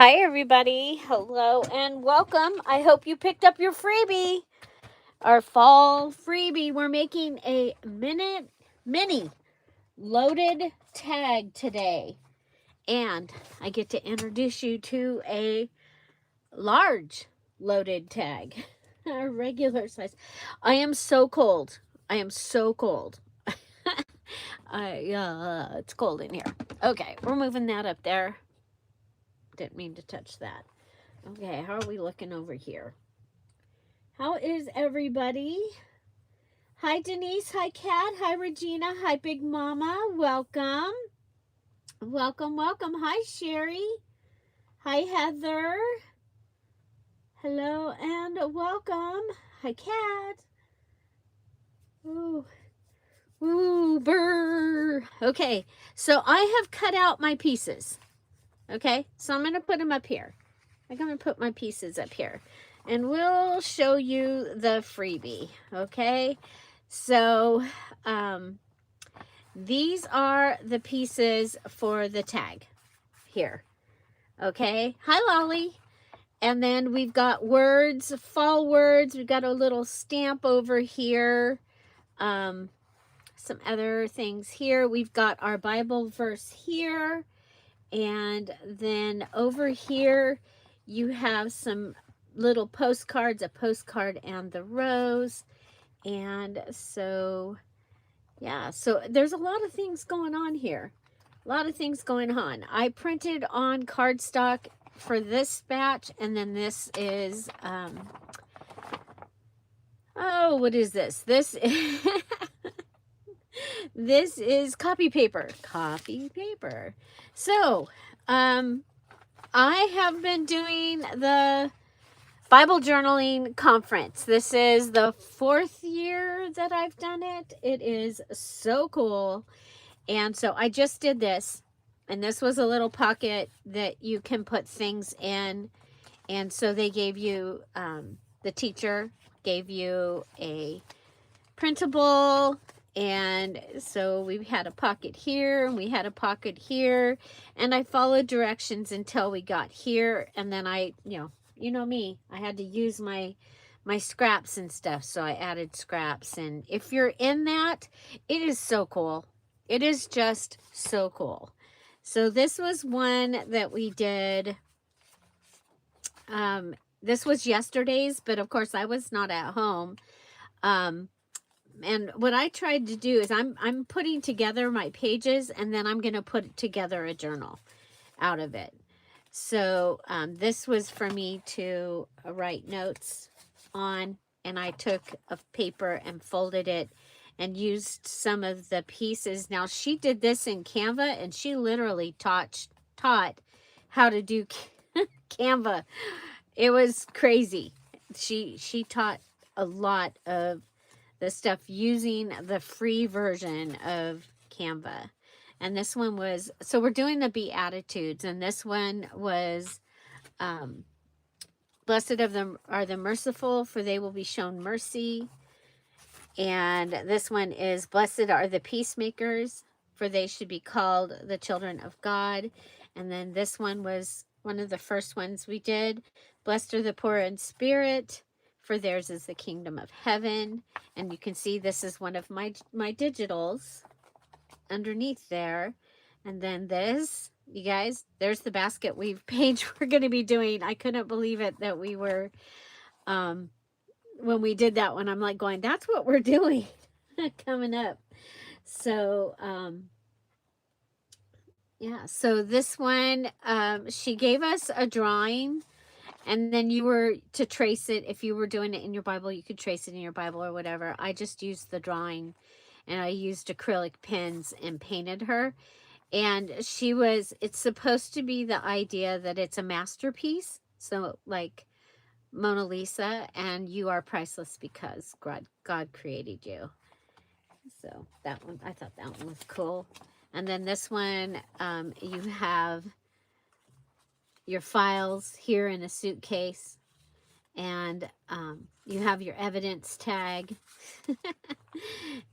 Hi, everybody. Hello and welcome. I hope you picked up your freebie, our fall freebie. We're making a mini loaded tag today. And I get to introduce you to a large loaded tag, a regular size. I am so cold. I am so cold. It's cold in here. Okay, we're moving that up there. Didn't mean to touch that. Okay, how are we looking over here? How is everybody? Hi, Denise. Hi, Kat. Hi, Regina. Hi, Big Mama. Welcome. Welcome, welcome. Hi, Sherry. Hi, Heather. Hello and welcome. Hi, Kat. Ooh. Ooh, brr. Okay, so I have cut out my pieces. Okay, so I'm going to put them up here. I'm going to put my pieces up here. And we'll show you the freebie. Okay, so these are the pieces for the tag here. Okay, hi, Lolly. And then we've got words, fall words. We've got a little stamp over here. Some other things here. We've got our Bible verse here. And then over here, you have some little postcards, a postcard and the rose. And so, yeah, so there's a lot of things going on here. A lot of things going on. I printed on cardstock for this batch, and then this is, oh, what is this? This is, this is copy paper. Copy paper. So, I have been doing the Bible journaling conference. This is the 4th year that I've done it. It is so cool. And so I just did this, and this was a little pocket that you can put things in. And so they gave you, the teacher gave you a printable, and so we had a pocket here and we had a pocket here, and I followed directions until we got here, and then I, you know me, I had to use my scraps and stuff, so I added scraps. And if you're in that, it is so cool. It is just so cool. So this was one that we did. This was yesterday's, but of course I was not at home. And what I tried to do is I'm putting together my pages, and then I'm going to put together a journal out of it. So this was for me to write notes on, and I took a paper and folded it and used some of the pieces. Now, she did this in Canva, and she literally taught how to do Canva. It was crazy. She taught a lot of the stuff using the free version of Canva. And this one was, so we're doing the Beatitudes, and this one was, blessed of them are the merciful, for they will be shown mercy. And this one is, blessed are the peacemakers, for they should be called the children of God. And then this one was one of the first ones we did. Blessed are the poor in spirit, for theirs is the kingdom of heaven. And you can see this is one of my digitals underneath there. And then this, you guys, there's the basket weave page we're going to be doing. I couldn't believe it that we were, when we did that one, I'm like going, that's what we're doing coming up. So, yeah, so this one, she gave us a drawing, and then you were to trace it. If you were doing it in your Bible, you could trace it in your Bible or whatever. I just used the drawing, and I used acrylic pens and painted her. And it's supposed to be the idea that it's a masterpiece. So like Mona Lisa, and you are priceless because God created you. So that one, I thought that one was cool. And then this one, you have your files here in a suitcase, and you have your evidence tag.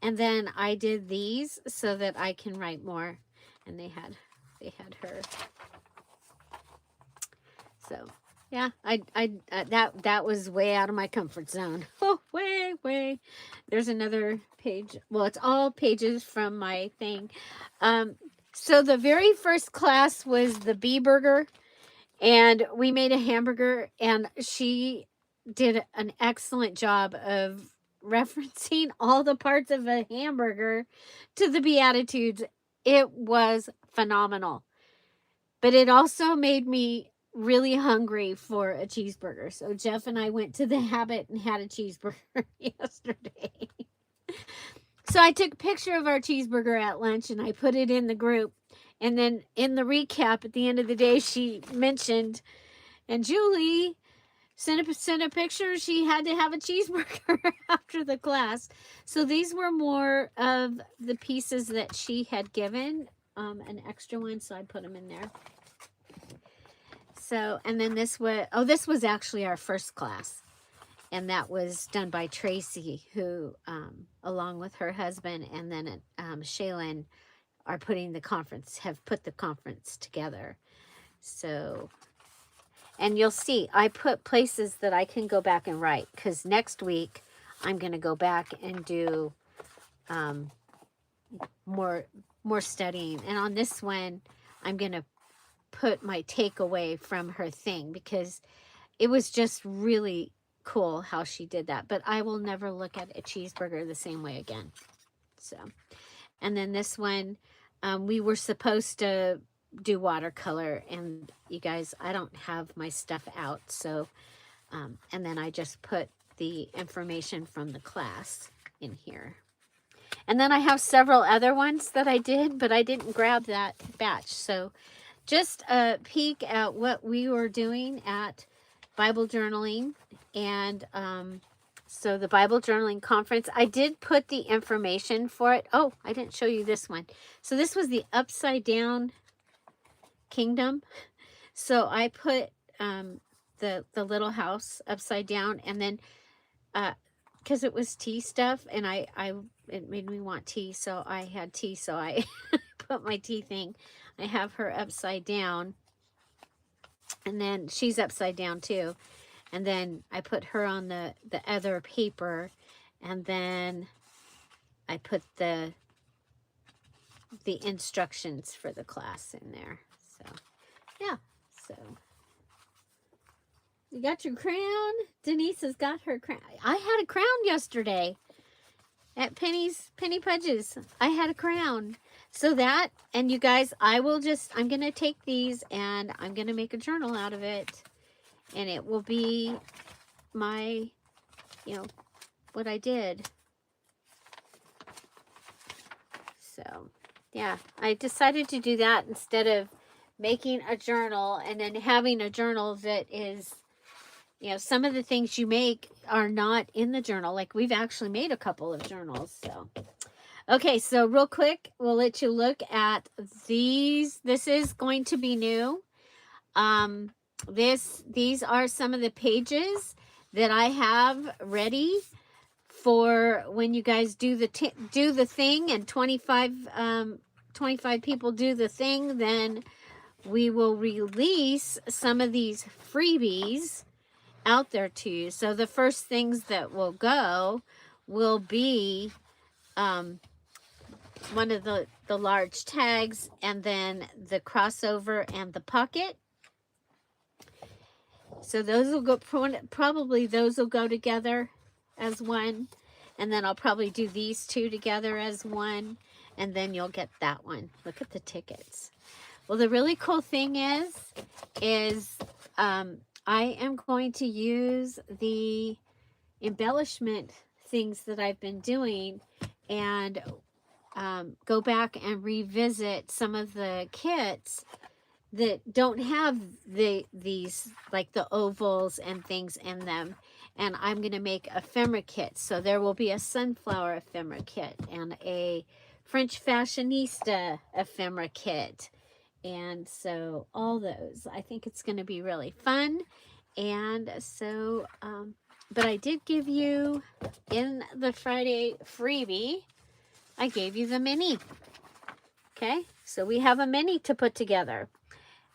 And then I did these so that I can write more. And they had her So yeah, that was way out of my comfort zone. Oh, way. There's another page. Well, it's all pages from my thing. So the very first class was the bee burger, and we made a hamburger, and she did an excellent job of referencing all the parts of a hamburger to the Beatitudes. It was phenomenal. But it also made me really hungry for a cheeseburger. So Jeff and I went to the Habit and had a cheeseburger yesterday. So I took a picture of our cheeseburger at lunch and I put it in the group. And then in the recap at the end of the day, she mentioned, and Julie sent a picture. She had to have a cheeseburger after the class. So these were more of the pieces that she had given, an extra one. So I put them in there. So, and then this was actually our first class. And that was done by Tracy, who, along with her husband, and then Shaylin, have put the conference together. So, and you'll see, I put places that I can go back and write, because next week I'm going to go back and do more studying. And on this one, I'm going to put my takeaway from her thing, because it was just really cool how she did that. But I will never look at a cheeseburger the same way again. So, and then this one, we were supposed to do watercolor, and you guys, I don't have my stuff out. So, and then I just put the information from the class in here. And then I have several other ones that I did, but I didn't grab that batch. So just a peek at what we were doing at Bible journaling. And so the Bible journaling conference, I did put the information for it. Oh, I didn't show you this one. So this was the upside down kingdom. So I put the little house upside down, and then because it was tea stuff, and it made me want tea, so I had tea, so I put my tea thing. I have her upside down, and then she's upside down too. And then I put her on the other paper, and then I put the instructions for the class in there. So, yeah. So, you got your crown? Denise has got her crown. I had a crown yesterday at Penny Pudge's. I had a crown. So that, and you guys, I'm going to take these and I'm going to make a journal out of it. And it will be my, what I did. So, yeah, I decided to do that instead of making a journal and then having a journal that is, some of the things you make are not in the journal. Like, we've actually made a couple of journals. So, okay, so real quick, we'll let you look at these. This is going to be new. These are some of the pages that I have ready for when you guys do the thing, and 25 people do the thing, then we will release some of these freebies out there to you. So the first things that will go will be one of the large tags, and then the crossover and the pocket. So those will go, probably those will go together as one. And then I'll probably do these two together as one. And then you'll get that one. Look at the tickets. Well, the really cool thing is I am going to use the embellishment things that I've been doing and go back and revisit some of the kits that don't have these, like the ovals and things in them. And I'm going to make ephemera kits. So there will be a sunflower ephemera kit and a French fashionista ephemera kit. And so all those, I think it's going to be really fun. And so, but I did give you in the Friday freebie, I gave you the mini. Okay, so we have a mini to put together.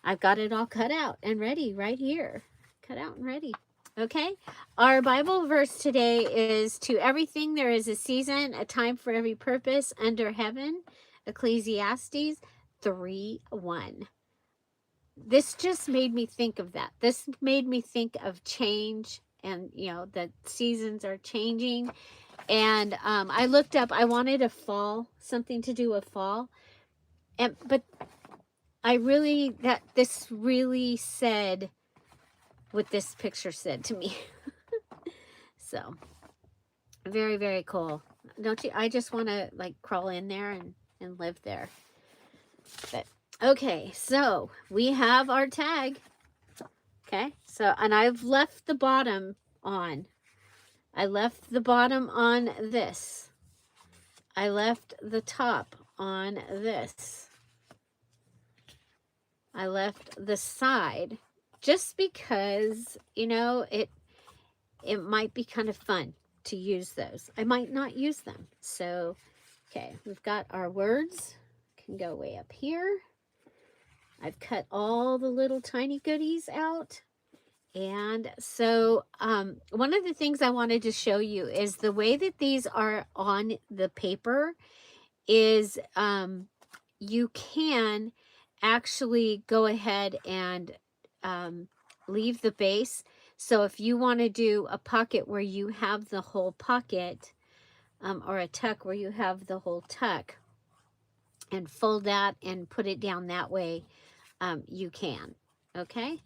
I've got it all cut out and ready right here. Cut out and ready. Okay. Our Bible verse today is, to everything there is a season, a time for every purpose under heaven. Ecclesiastes 3:1. This just made me think of that. This made me think of change, and the seasons are changing. And I looked up, I wanted a fall, something to do with fall. But this really said what this picture said to me. So very, very cool. Don't you? I just want to like crawl in there and live there. But okay, so we have our tag. Okay, so, and I've left the bottom on. I left the bottom on this. I left the top on this. I left the side just because, it might be kind of fun to use those. I might not use them. So, okay, we've got our words. Can go way up here. I've cut all the little tiny goodies out. And so one of the things I wanted to show you is the way that these are on the paper is you can actually go ahead and leave the base. So if you want to do a pocket where you have the whole pocket, or a tuck where you have the whole tuck, and fold that and put it down that way, you can. Okay.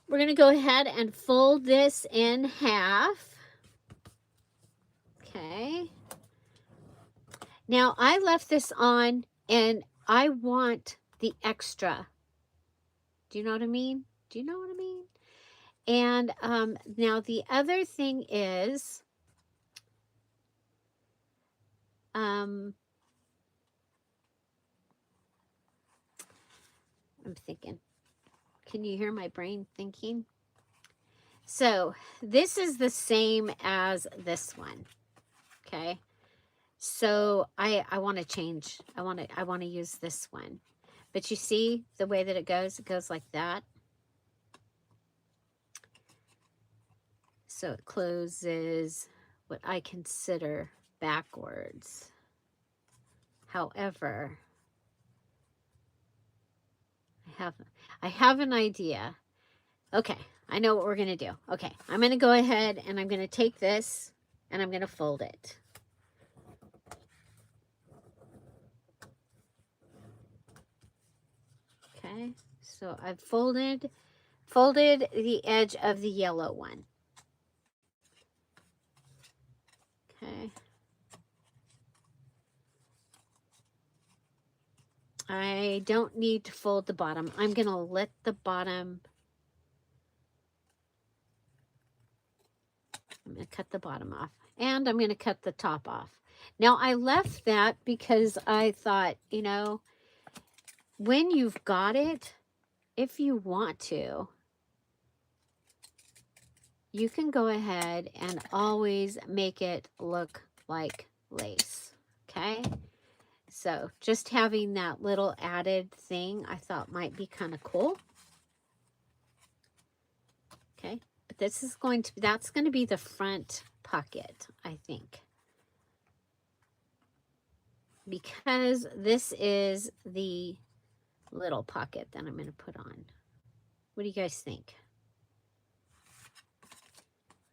We're going to go ahead and fold this in half. Okay. Now I left this on and I want the extra. Do you know what I mean? Do you know what I mean? And now the other thing is, I'm thinking. Can you hear my brain thinking? So this is the same as this one. Okay. So I want to change. I want to use this one. But you see the way that it goes like that. So it closes what I consider backwards. However, I have an idea. Okay, I know what we're going to do. Okay, I'm going to go ahead and I'm going to take this and I'm going to fold it. Okay, so I've folded the edge of the yellow one. Okay. I don't need to fold the bottom. I'm going to let the bottom, I'm going to cut the bottom off, and I'm going to cut the top off. Now I left that because I thought, when you've got it, if you want to, you can go ahead and always make it look like lace. Okay. So just having that little added thing I thought might be kind of cool. Okay. But this is that's going to be the front pocket, I think. Because this is the little pocket that I'm going to put on. What do you guys think?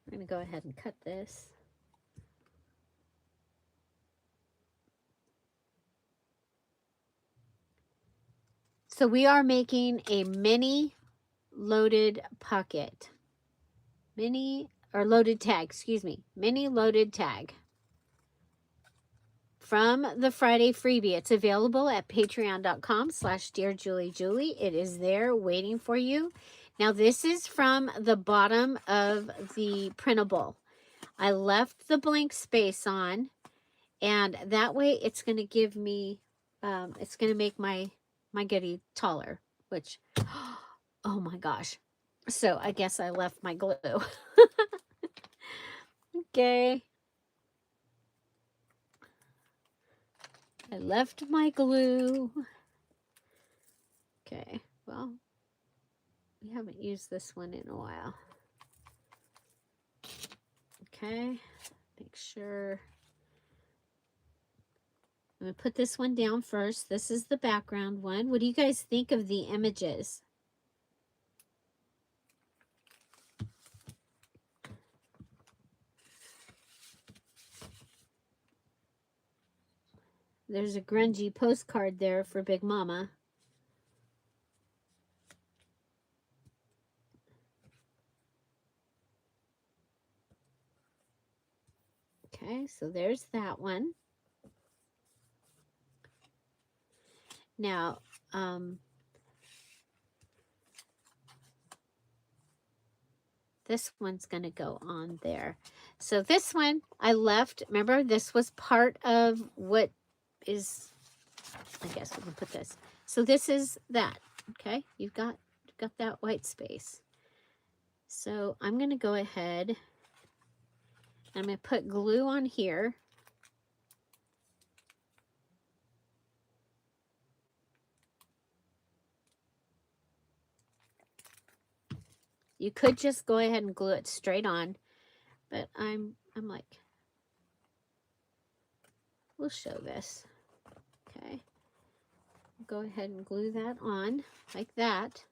I'm going to go ahead and cut this. So we are making a mini loaded pocket. Loaded tag, excuse me. Mini loaded tag. From the Friday freebie. It's available at patreon.com/dearJulieJulie. It is there waiting for you. Now this is from the bottom of the printable. I left the blank space on, and that way it's going to give me, it's going to make my goodie taller, which, oh my gosh. So I guess I left my glue. Okay. I left my glue. Okay. Well, we haven't used this one in a while. Okay, make sure. I'm going to put this one down first. This is the background one. What do you guys think of the images? There's a grungy postcard there for Big Mama. Okay, so there's that one. Now, this one's going to go on there. So this one I left. Remember, this was part of what is, I guess we can put this. So this is that. Okay, you've got that white space. So I'm going to go ahead. I'm going to put glue on here. You could just go ahead and glue it straight on, but I'm like, we'll show this. Okay. Go ahead and glue that on like that.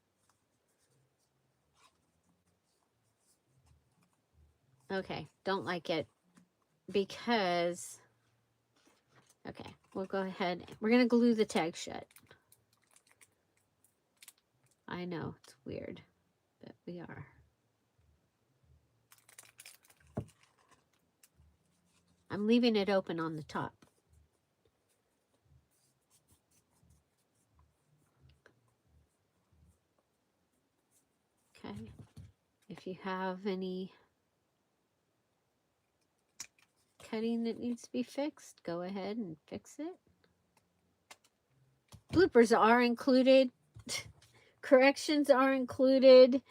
Okay, don't like it because, okay, we'll go ahead. We're going to glue the tag shut. I know, it's weird, but we are. I'm leaving it open on the top. Okay, if you have any cutting that needs to be fixed, go ahead and fix it. Bloopers are included. Corrections are included.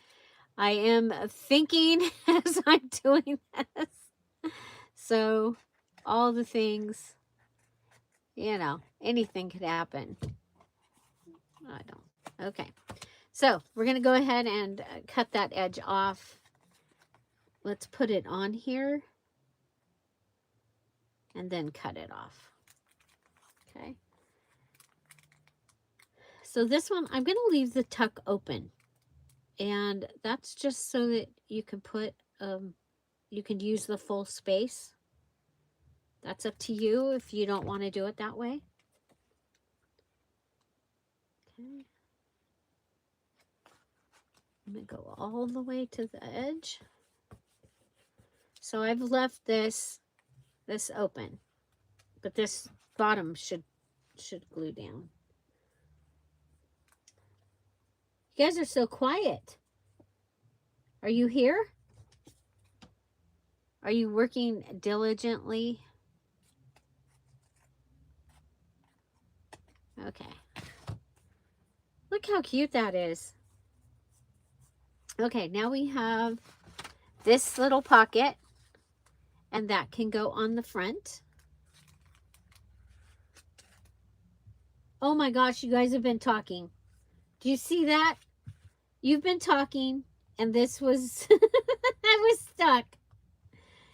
I am thinking as I'm doing this. So all the things, you know, anything could happen. I don't. Okay. So we're going to go ahead and cut that edge off. Let's put it on here and then cut it off. Okay. So this one, I'm going to leave the tuck open. And that's just so that you can put, you can use the full space. That's up to you if you don't want to do it that way. Okay. I'm going to go all the way to the edge. So I've left this open, but this bottom should glue down. You guys are so quiet. Are you here? Are you working diligently? Okay. Look how cute that is. Okay, now we have this little pocket, and that can go on the front. Oh my gosh, you guys have been talking. Do you see that? You've been talking, and this was, I was stuck.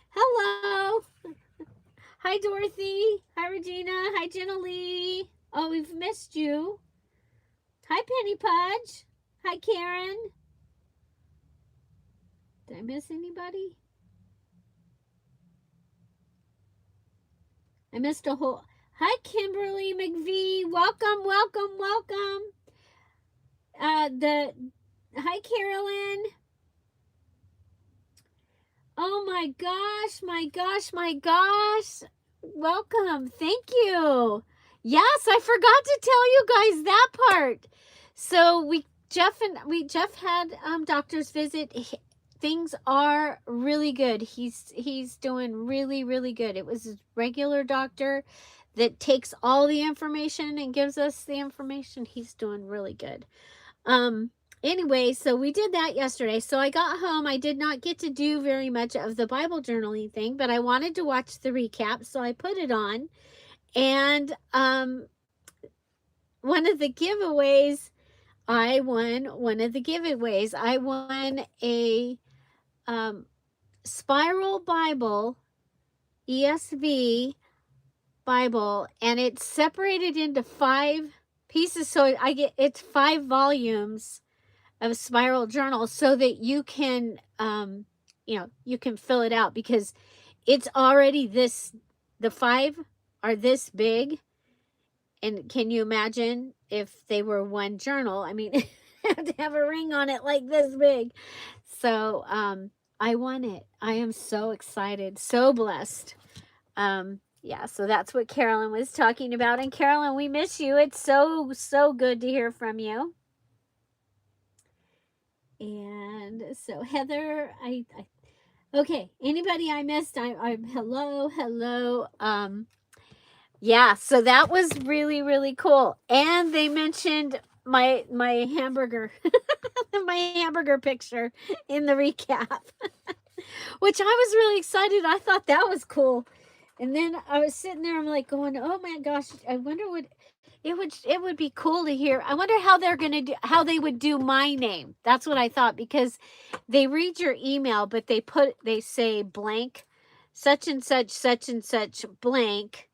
Hello. Hi, Dorothy. Hi, Regina. Hi, Jenna Lee. Oh, we've missed you. Hi, Penny Pudge. Hi, Karen. Did I miss anybody? I missed a whole... Hi, Kimberly McVee. Welcome, welcome, welcome. Hi, Carolyn. Oh my gosh, my gosh, my gosh. Welcome. Thank you. Yes, I forgot to tell you guys that part. So Jeff had doctor's visit. Things are really good. He's doing really, really good. It was a regular doctor that takes all the information and gives us the information. He's doing really good. Anyway, so we did that yesterday. So I got home. I did not get to do very much of the Bible journaling thing, but I wanted to watch the recap, so I put it on. And one of the giveaways I won one of the giveaways. I won a Spiral Bible, ESV Bible, and it's separated into 5 pieces. So it's 5 volumes of Spiral Journal so that you can, you can fill it out, because it's already the 5 are this big. And can you imagine if they were one journal? I mean, have to have a ring on it like this big. So I won it. I am so excited, so blessed. Yeah, so that's what Carolyn was talking about. And Carolyn, we miss you. It's so, so good to hear from you. And so Heather, okay, anybody I missed, I'm hello. Yeah, so that was really, really cool. And they mentioned my hamburger, my hamburger picture in the recap, which I was really excited. I thought that was cool. And then I was sitting there, I'm like going, oh my gosh, I wonder what it would be cool to hear. I wonder how how they would do my name. That's what I thought, because they read your email, but they say blank, such and such blank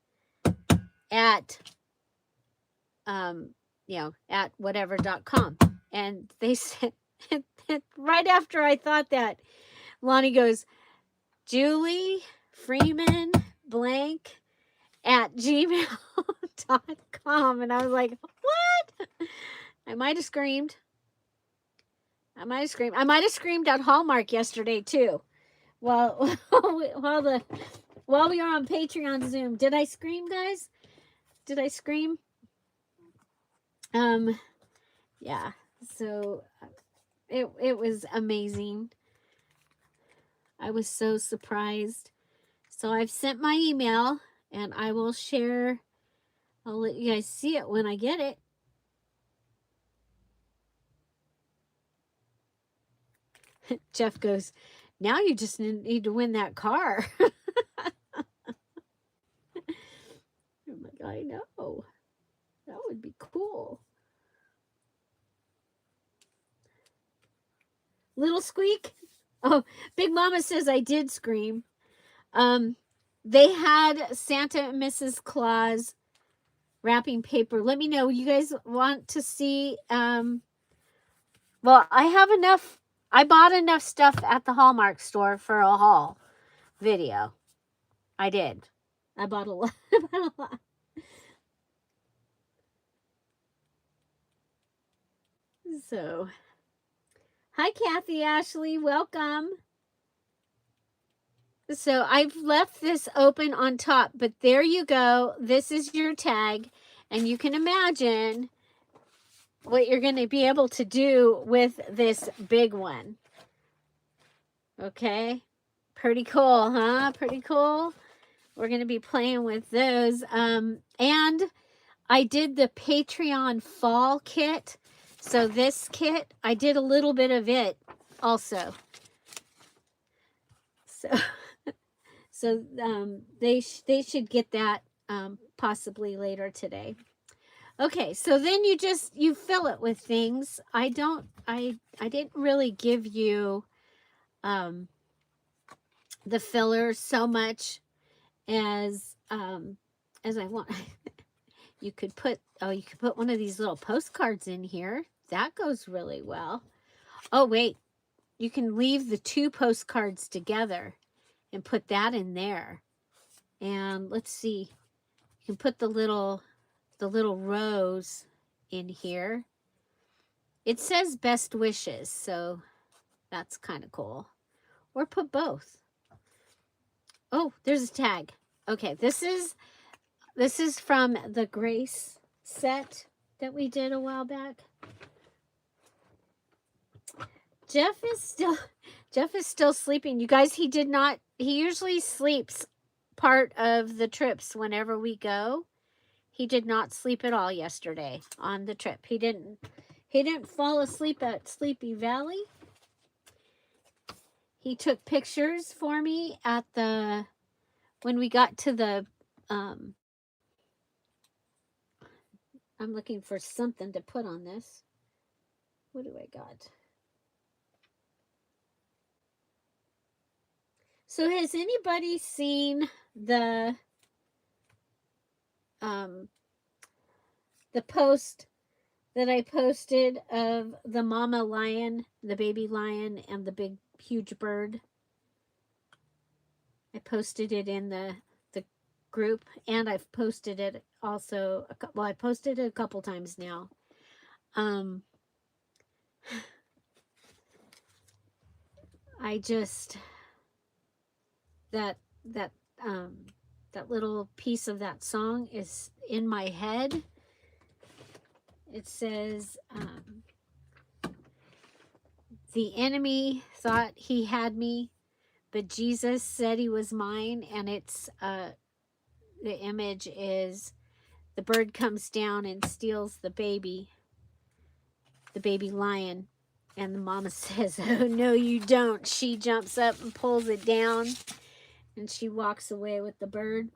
at at whatever.com. And they said, right after I thought that, Lonnie goes, Julie Freeman blank at gmail.com. And I was like, what? I might have screamed. I might have screamed at Hallmark yesterday too. While we were on Patreon Zoom. Did I scream, guys? Did I scream? Yeah. So it was amazing. I was so surprised. So I've sent my email, and I will share. I'll let you guys see it when I get it. Jeff goes, now you just need to win that car. I'm like, I know. That would be cool. Little squeak. Oh, Big Mama says I did scream. They had Santa and Mrs. Claus wrapping paper. Let me know. You guys want to see? Well, I have enough. I bought enough stuff at the Hallmark store for a haul video. I did. I bought a lot. So, hi, Kathy Ashley. Welcome. So I've left this open on top, but there you go. This is your tag, and you can imagine what you're going to be able to do with this big one. Okay. Pretty cool, huh? Pretty cool. We're going to be playing with those. And I did the Patreon fall kit. So this kit, I did a little bit of it also. So they should get that possibly later today. Okay, so then you fill it with things. I didn't really give you the filler so much as I want. You could put one of these little postcards in here. That goes really well. Oh wait, you can leave the 2 postcards together and put that in there. And let's see, you can put the little rose in here. It says best wishes, so that's kind of cool. Or put both. Oh, there's a tag. Okay, this is from the Grace set that we did a while back. Jeff is still sleeping. You guys, he usually sleeps part of the trips whenever we go. He did not sleep at all yesterday on the trip. He didn't fall asleep at Sleepy Valley. He took pictures for me at when we got to the I'm looking for something to put on this. what do I got? So has anybody seen the post that I posted of the mama lion, the baby lion, and the big huge bird? I posted it in the group, and I've posted it also, well, I posted it a couple times now. I just, that little piece of that song is in my head. It says, the enemy thought he had me, but Jesus said he was mine. And it's, the image is the bird comes down and steals the baby lion. And the mama says, oh, no, you don't. She jumps up and pulls it down, and she walks away with the bird.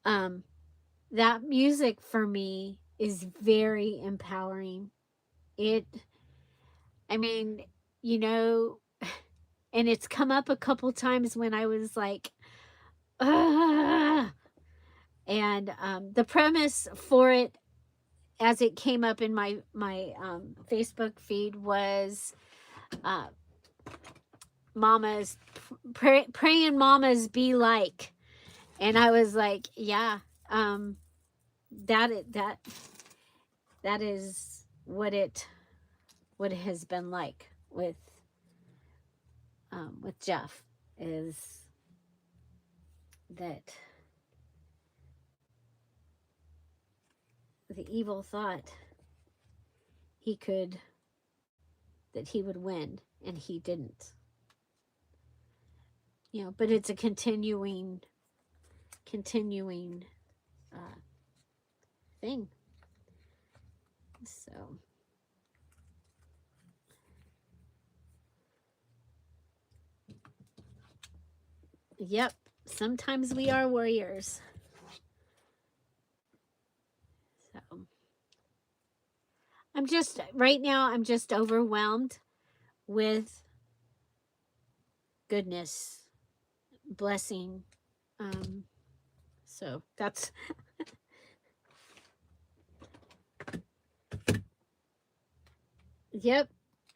That music for me is very empowering. I mean, you know, and it's come up a couple times when I was like, ah. And the premise for it, as it came up in my Facebook feed, was mamas, praying mamas be like. And I was like, yeah, that is what it has been like with Jeff, is that the evil thought that he would win, and he didn't. You know, but it's a continuing thing. So, yep, sometimes we are warriors. So, right now I'm just overwhelmed with goodness, blessing. So that's yep,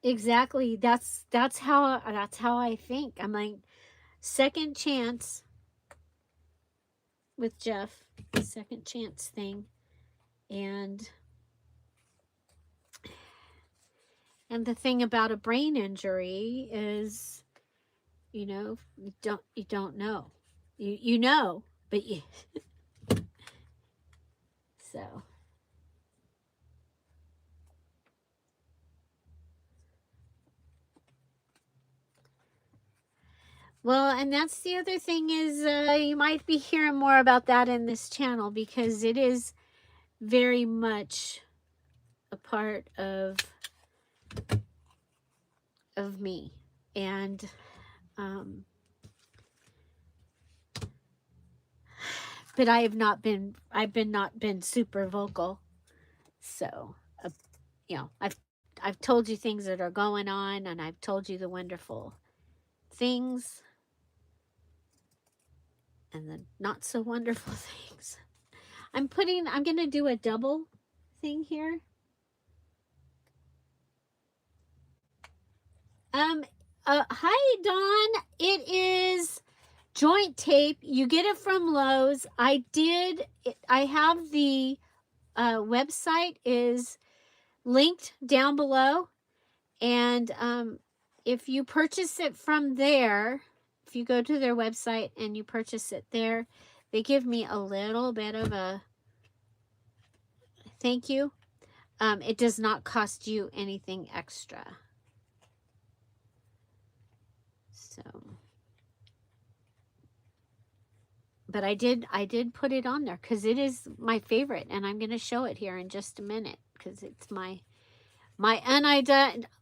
exactly. That's how I think. I'm like, second chance with Jeff, the second chance thing. And the thing about a brain injury is, you know, you don't know. You know, but you so. Well, and that's the other thing is, you might be hearing more about that in this channel, because it is very much a part of me. And but I've not been super vocal. So, you know, I've told you things that are going on, and I've told you the wonderful things and the not so wonderful things. I'm going to do a double thing here. Hi, Dawn. It is joint tape. You get it from Lowe's. I have the website is linked down below. And if you purchase it from there, if you go to their website and you purchase it there, they give me a little bit of a thank you. It does not cost you anything extra. So, but I did put it on there because it is my favorite, and I'm going to show it here in just a minute because it's my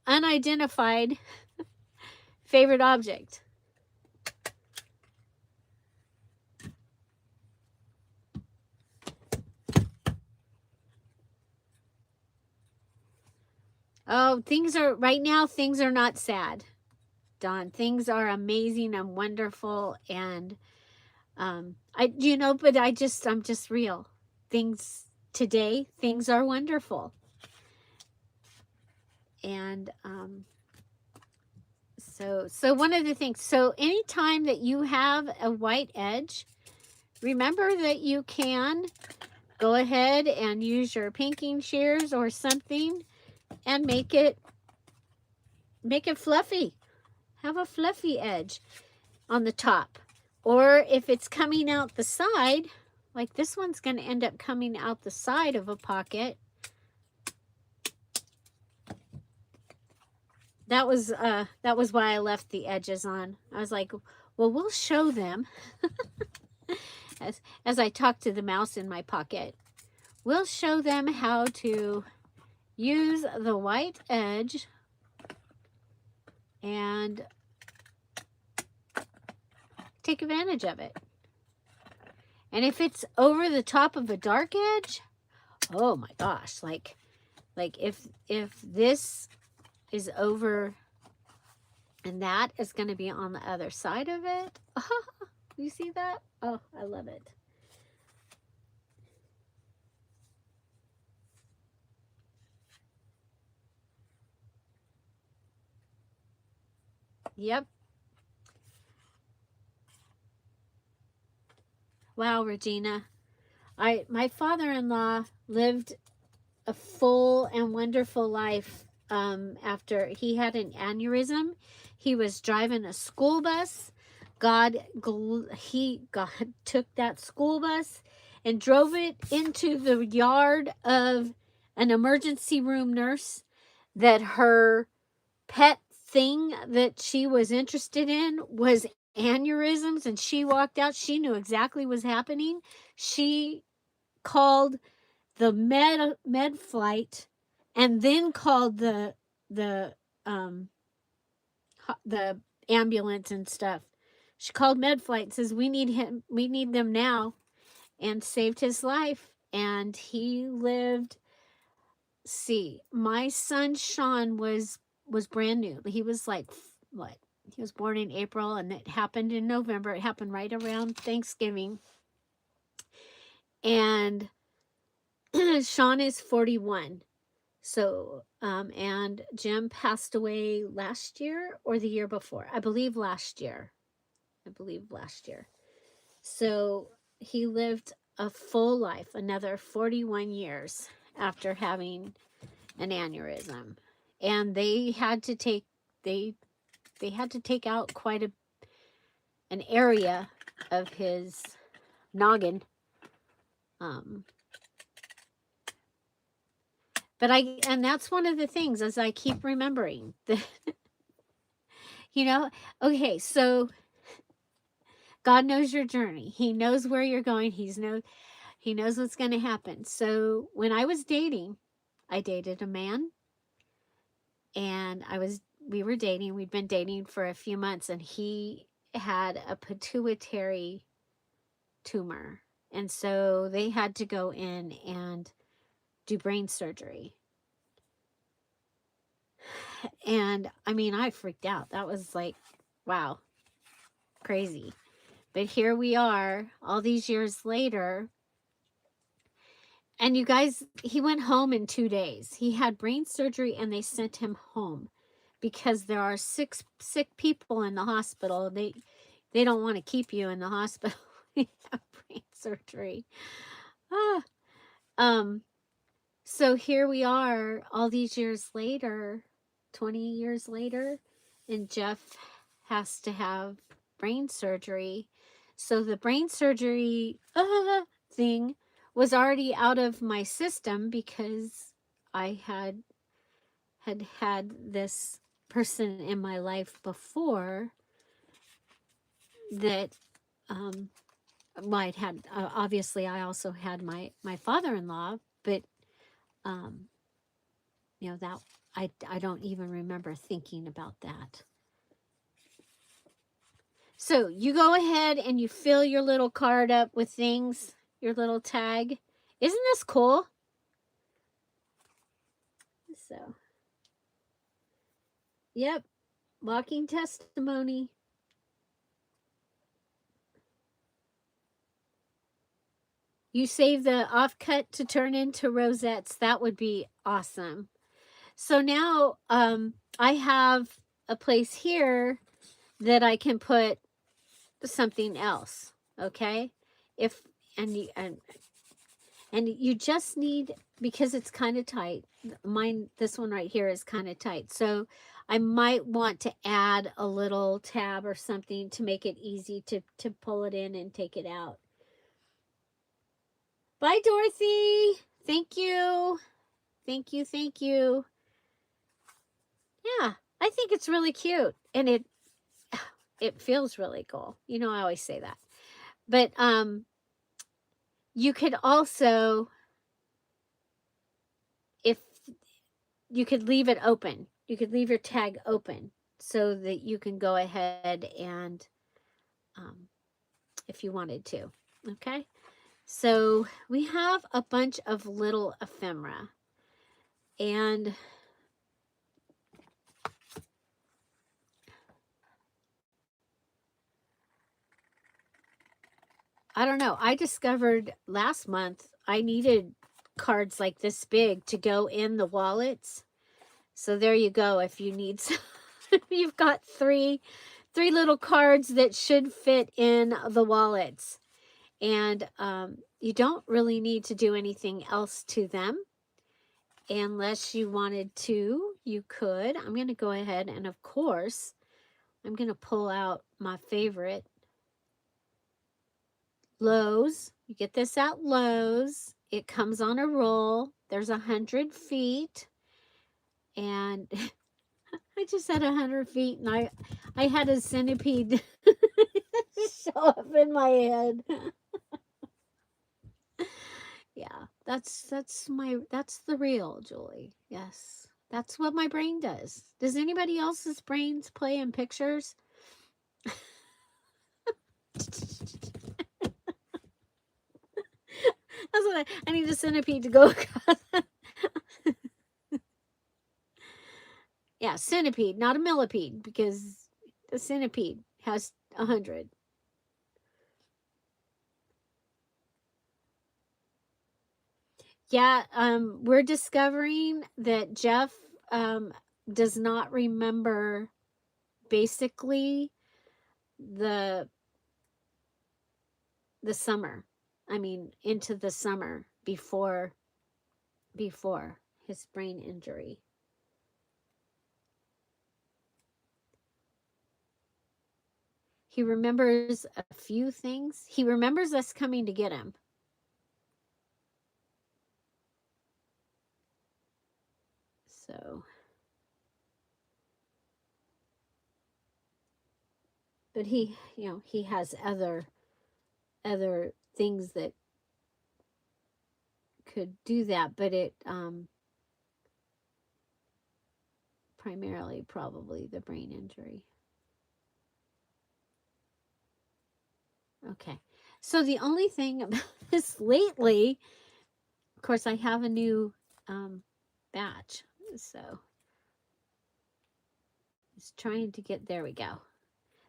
unidentified favorite object. Oh, right now, things are not sad, Dawn. Things are amazing and wonderful. And but I'm just real. Today, things are wonderful. And so one of the things, so anytime that you have a white edge, remember that you can go ahead and use your pinking shears or something and make it fluffy. Have a fluffy edge on the top. Or if it's coming out the side, like this one's going to end up coming out the side of a pocket. That was why I left the edges on. I was like, well, we'll show them as I talk to the mouse in my pocket. We'll show them how to use the white edge and take advantage of it. And if it's over the top of a dark edge, oh my gosh, like if this is over and that is going to be on the other side of it. You see that? Oh, I love it. Yep. Wow, Regina. My father-in-law lived a full and wonderful life after he had an aneurysm. He was driving a school bus. God took that school bus and drove it into the yard of an emergency room nurse that her pet thing that she was interested in was aneurysms, and she walked out. She knew exactly what was happening. She called the med flight and then called the ambulance and stuff. She called med flight and says, we need them now, and saved his life. And he lived, see, my son Sean was brand new. He was like, what? He was born in April and it happened in November. It happened right around Thanksgiving. And Sean is 41. So, and Jim passed away last year or the year before. I believe last year. So he lived a full life, another 41 years after having an aneurysm. And they had to take out quite an area of his noggin. And that's one of the things, as I keep remembering, that, okay, so God knows your journey. He knows where you're going. He knows what's going to happen. So when I was dating, I dated a man, and we were dating. We'd been dating for a few months, and he had a pituitary tumor. And so they had to go in and do brain surgery. And I mean, I freaked out. That was like, wow, crazy. But here we are all these years later. And you guys, he went home in 2 days. He had brain surgery and they sent him home because there are 6 sick people in the hospital. They don't want to keep you in the hospital when you have brain surgery. So here we are all these years later, 20 years later, and Jeff has to have brain surgery. So the brain surgery thing was already out of my system because I had this person in my life before that I'd had, obviously I also had my father-in-law, but that I don't even remember thinking about that. So you go ahead and you fill your little card up with things, your little tag. Isn't this cool? So Yep. Walking testimony. You save the offcut to turn into rosettes. That would be awesome. So now I have a place here that I can put something else. Okay. If and you just need, because it's kind of tight. Mine, this one right here is kind of tight. So I might want to add a little tab or something to make it easy to pull it in and take it out. Bye, Dorothy. Thank you. Thank you. Thank you. Yeah, I think it's really cute. And it feels really cool. You know, I always say that. But you could also, if you could leave it open, you could leave your tag open so that you can go ahead and if you wanted to. Okay, so we have a bunch of little ephemera, and I don't know, I discovered last month I needed cards like this big to go in the wallets. So there you go. If you need some, you've got three little cards that should fit in the wallets. And you don't really need to do anything else to them. Unless you wanted to, you could. I'm going to go ahead and, of course, I'm going to pull out my favorite, Lowe's. You get this at Lowe's. It comes on a roll. There's 100 feet. And I just had 100 feet, and I had a centipede show up in my head. Yeah, that's the real Julie. Yes, that's what my brain does. Does anybody else's brains play in pictures? That's what I need a centipede to go across. Yeah, centipede, not a millipede, because the centipede has 100. Yeah, we're discovering that Jeff does not remember basically the summer. I mean, into the summer before his brain injury. He remembers a few things. He remembers us coming to get him. So, but he, you know, he has other things that could do that, but it primarily probably the brain injury. Okay. So the only thing about this lately, of course, I have a new batch. So it's trying to get, there we go.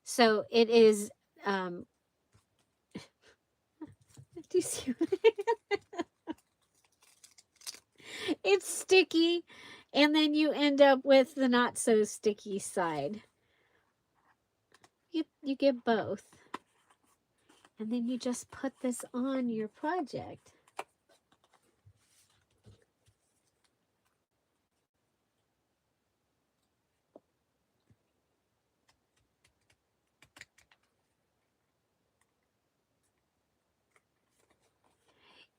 So it is, do you see? It's sticky, and then you end up with the not so sticky side. You get both. And then you just put this on your project.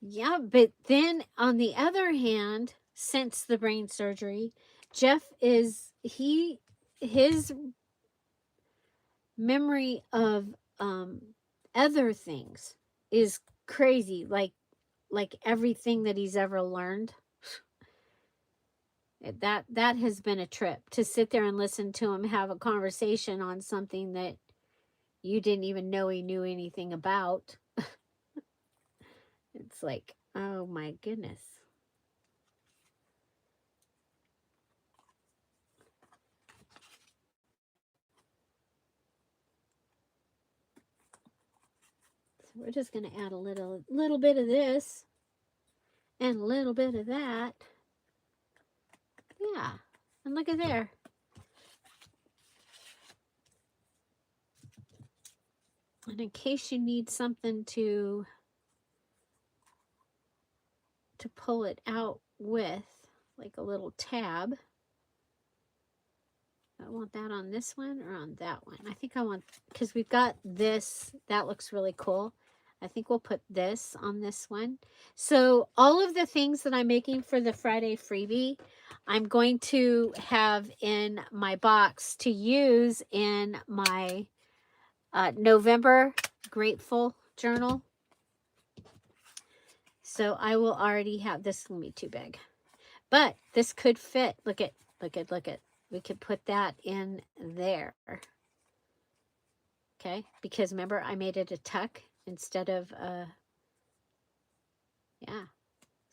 Yeah, but then on the other hand, since the brain surgery, Jeff is his memory of other things is crazy, like everything that he's ever learned. That has been a trip to sit there and listen to him have a conversation on something that you didn't even know he knew anything about. It's like, oh my goodness. So we're just going to add a little bit of this and a little bit of that. Yeah, and look at there. And in case you need something to pull it out with, like a little tab. I want that on this one or on that one. I think I want, because we've got this, that looks really cool. I think we'll put this on this one. So all of the things that I'm making for the Friday freebie, I'm going to have in my box to use in my November Grateful Journal. So I will already have, this will be too big, but this could fit. Look at. We could put that in there. Okay, because remember I made it a tuck instead of a, yeah.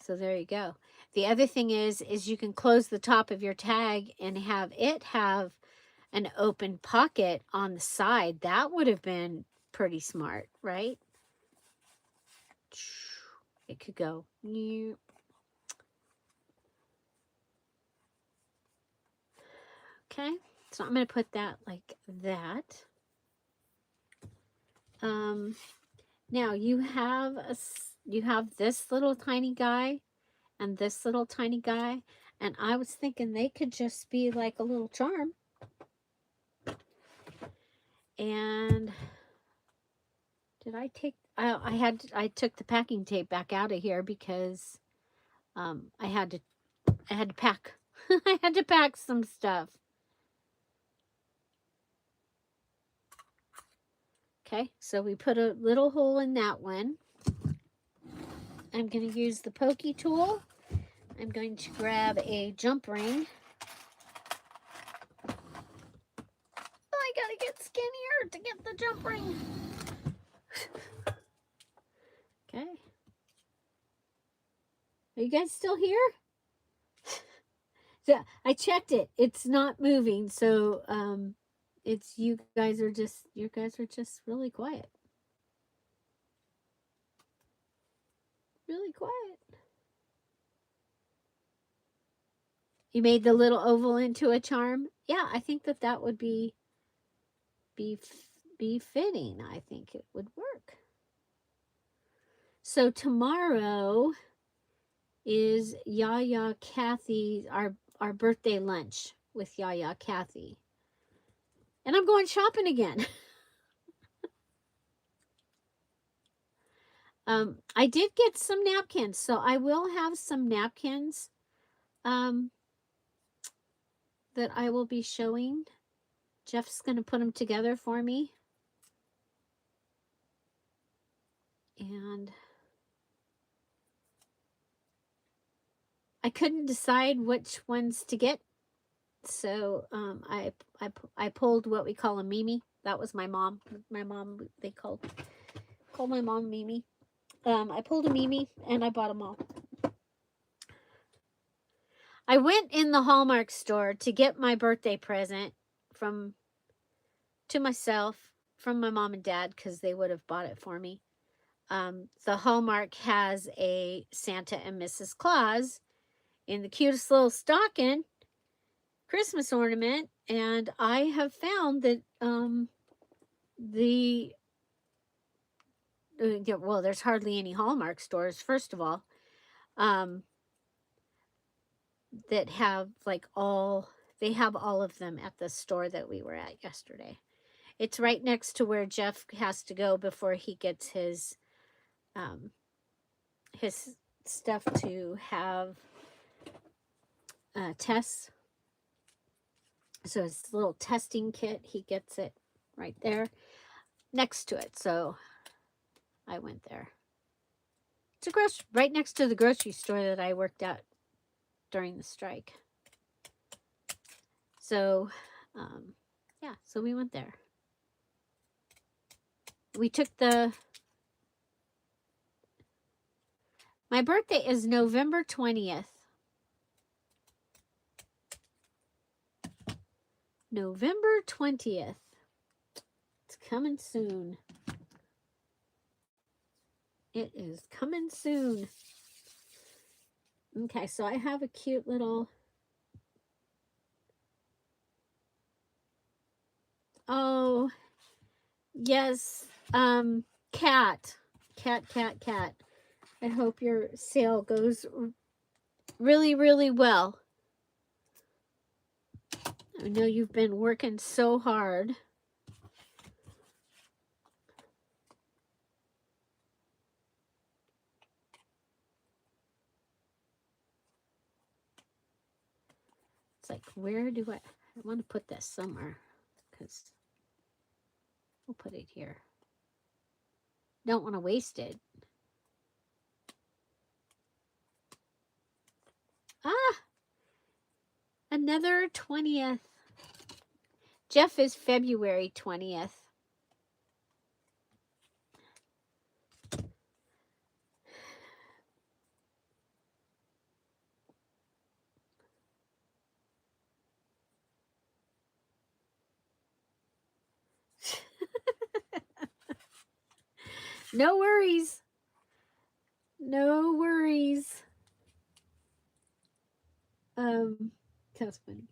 So there you go. The other thing is you can close the top of your tag and have it have an open pocket on the side. That would have been pretty smart, right? It could go. Okay, so I'm going to put that like that. Now you have this little tiny guy and this little tiny guy, and I was thinking they could just be like a little charm. And did I take? I took the packing tape back out of here because I had to pack. I had to pack some stuff. Okay, so we put a little hole in that one. I'm going to use the pokey tool. I'm going to grab a jump ring. Oh, I got to get skinnier to get the jump ring. Okay. Are you guys still here? So I checked it. It's not moving. So it's you guys are just really quiet. Really quiet. You made the little oval into a charm. Yeah, I think that would be fitting. I think it would work. So tomorrow is Yaya Kathy, our birthday lunch with Yaya Kathy. And I'm going shopping again. I did get some napkins, so I will have some napkins that I will be showing. Jeff's going to put them together for me. And I couldn't decide which ones to get. So I pulled what we call a Mimi. That was my mom. My mom, they called my mom Mimi. I pulled a Mimi and I bought them all. I went in the Hallmark store to get my birthday present to myself from my mom and dad because they would have bought it for me. The Hallmark has a Santa and Mrs. Claus in the cutest little stocking Christmas ornament, and I have found that well, there's hardly any Hallmark stores, first of all, that have they have all of them at the store that we were at yesterday. It's right next to where Jeff has to go before he gets his stuff to have tests. So his little testing kit, he gets it right there next to it. So I went there. It's right next to the grocery store that I worked at during the strike. So, yeah, so we went there. We took my birthday is November 20th. November 20th. It's coming soon. It is coming soon. Okay, so I have a cute little... Oh, yes. Cat. Cat. I hope your sale goes really, really well. I know you've been working so hard. It's like, where do I want to put this somewhere? Because we'll put it here. Don't want to waste it. Ah, another 20th. Jeff is February 20th. No worries. No worries. That's funny.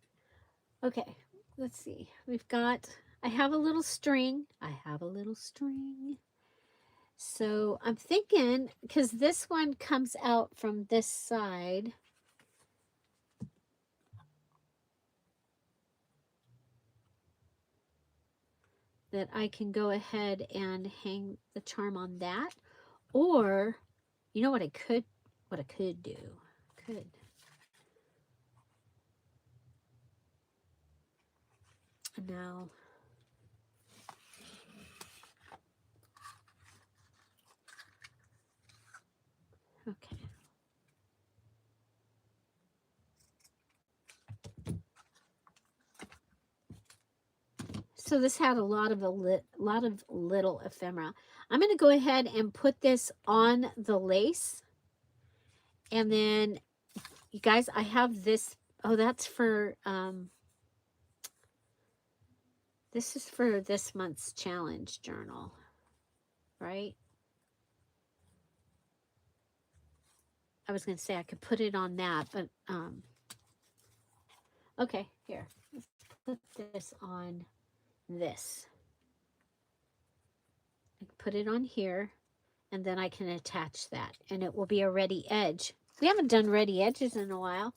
Okay, let's see. I have a little string. So I'm thinking, because this one comes out from this side. That I can go ahead and hang the charm on that. Or, you know what I could do? Now, okay. So this had a lot of little ephemera. I'm going to go ahead and put this on the lace. And then, you guys, I have this. Oh, that's for, this is for this month's challenge journal, right? I was going to say I could put it on that, but, okay, here. Let's put this on this. I can put it on here, and then I can attach that, and it will be a ready edge. We haven't done ready edges in a while.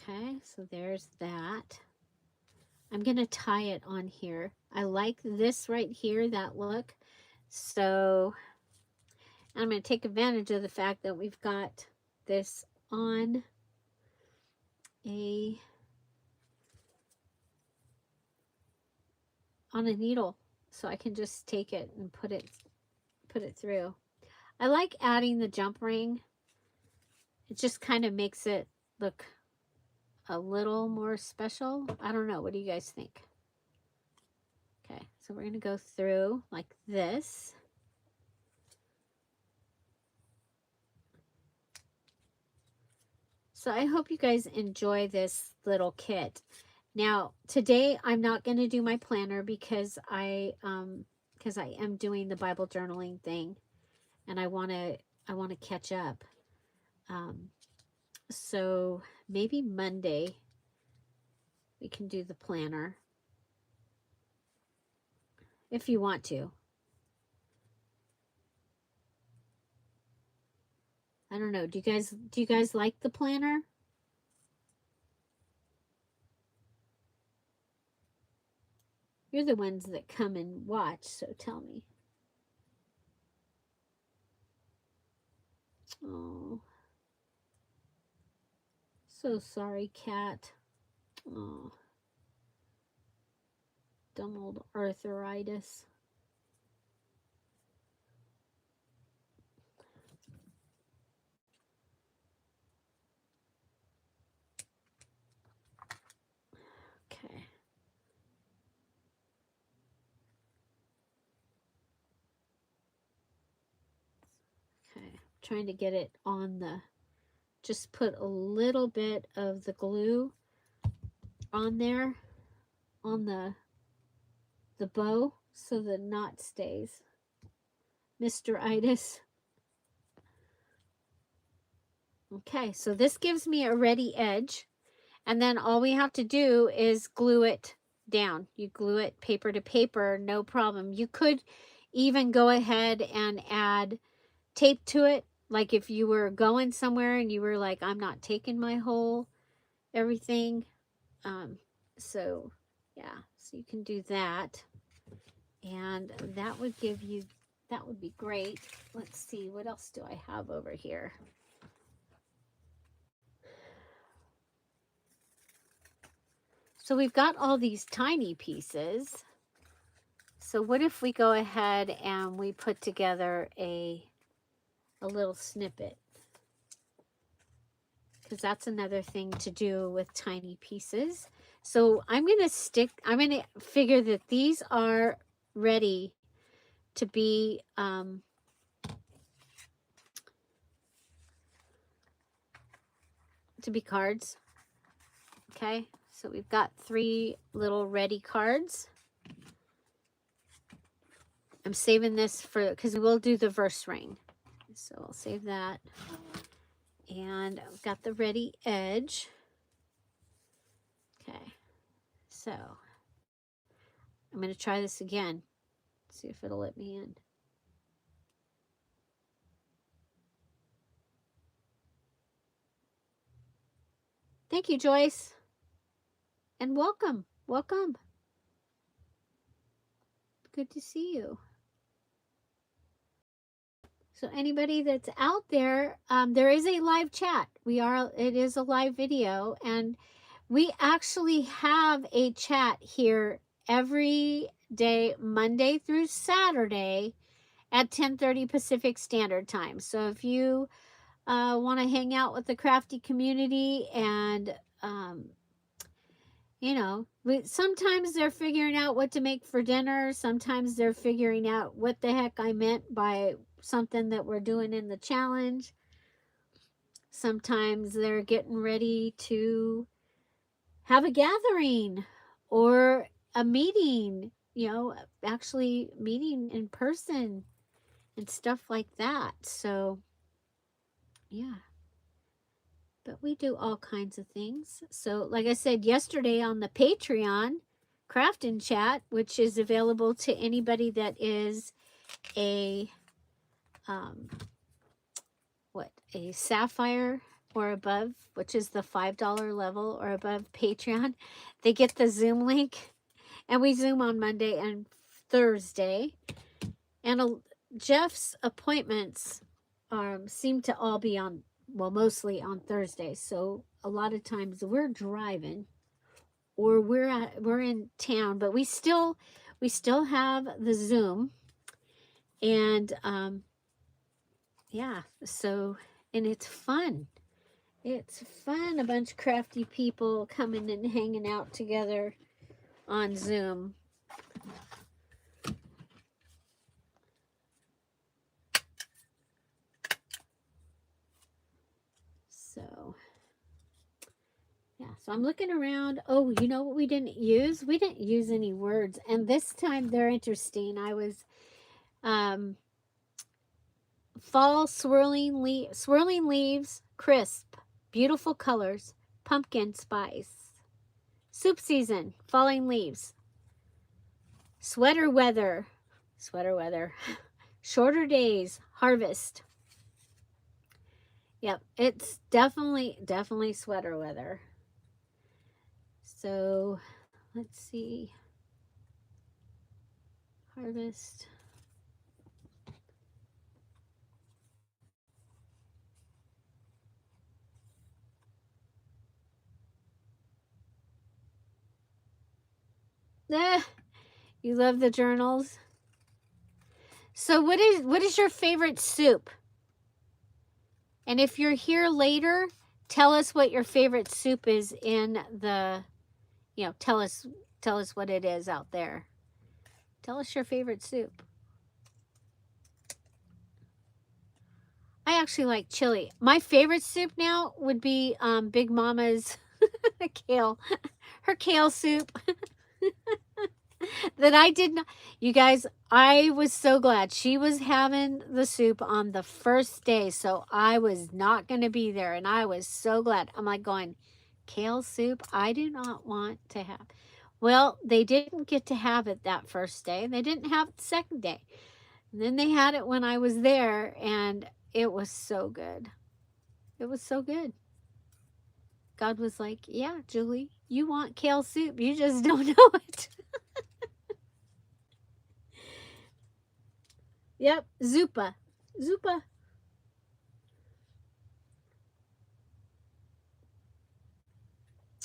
Okay, so there's that. I'm going to tie it on here. I like this right here, that look. So I'm going to take advantage of the fact that we've got this on a needle. So I can just take it and put it through. I like adding the jump ring. It just kind of makes it look a little more special. I don't know. What do you guys think? Okay, so we're going to go through like this. So I hope you guys enjoy this little kit. Now, today I'm not going to do my planner because I am doing the Bible journaling thing, and I want to catch up. So maybe Monday we can do the planner if you want to. I don't know. Do you guys like the planner? You're the ones that come and watch, so tell me. Oh, so sorry, cat. Oh, dumb old arthritis. Okay, trying to get it on the, just put a little bit of the glue on there, on the bow, so the knot stays. Mr. Itis. Okay, so this gives me a ready edge, and then all we have to do is glue it down. You glue it paper to paper, no problem. You could even go ahead and add tape to it, like if you were going somewhere and you were like, I'm not taking my whole everything. So yeah, so you can do that, and that would give you, that would be great. Let's see, what else do I have over here? So we've got all these tiny pieces. So what if we go ahead and we put together a little snippet? Because that's another thing to do with tiny pieces. So I'm going to figure that these are ready to be cards. Okay, so we've got 3 little ready cards. I'm saving this for, because we will do the verse ring. So I'll save that. And I've got the ready edge. Okay, so I'm going to try this again. See if it'll let me in. Thank you, Joyce. And welcome. Welcome. Good to see you. So anybody that's out there, there is a live chat. It is a live video, and we actually have a chat here every day, Monday through Saturday at 10:30 Pacific Standard Time. So if you want to hang out with the crafty community, and you know, sometimes they're figuring out what to make for dinner. Sometimes they're figuring out what the heck I meant by something that we're doing in the challenge. Sometimes they're getting ready to have a gathering or a meeting, you know, actually meeting in person and stuff like that. So, yeah. But we do all kinds of things. So, like I said yesterday on the Patreon Craft and Chat, which is available to anybody that is a a Sapphire or above, which is the $5 level or above Patreon, they get the Zoom link, and we Zoom on Monday and Thursday. And Jeff's appointments seem to all be on, well, mostly on Thursday. So a lot of times we're driving or we're in town, but we still have the Zoom. And yeah, so, and it's fun. It's fun, a bunch of crafty people coming and hanging out together on Zoom. So, yeah, so I'm looking around. Oh, you know what we didn't use? We didn't use any words. And this time they're interesting. I was fall swirling leaves, crisp, beautiful colors, pumpkin spice. Soup season, falling leaves. Sweater weather, shorter days, harvest. Yep, it's definitely sweater weather. So let's see. Harvest. You love the journals. So what is your favorite soup? And if you're here later, tell us what your favorite soup is in the, you know, tell us what it is out there. Tell us your favorite soup. I actually like chili. My favorite soup now would be Big Mama's kale, her kale soup that I did not. You guys, I was so glad she was having the soup on the first day, so I was not going to be there, and I was so glad. I'm like going, kale soup? I do not want to have. Well, they didn't get to have it that first day, and they didn't have it the second day. And then they had it when I was there, and it was so good. It was so good. God was like, yeah, Julie, you want kale soup. You just don't know it. Yep, Zupa. Zupa.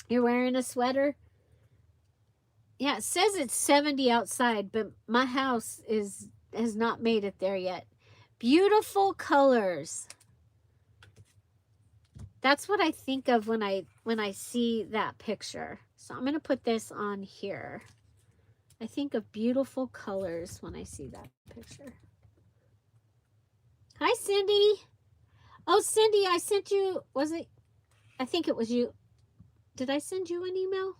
You're wearing a sweater? Yeah, it says it's 70 outside, but my house has not made it there yet. Beautiful colors. That's what I think of when I see that picture. So I'm going to put this on here. I think of beautiful colors when I see that picture. Hi, Cindy. Oh, Cindy, I sent you, was it? I think it was you. Did I send you an email?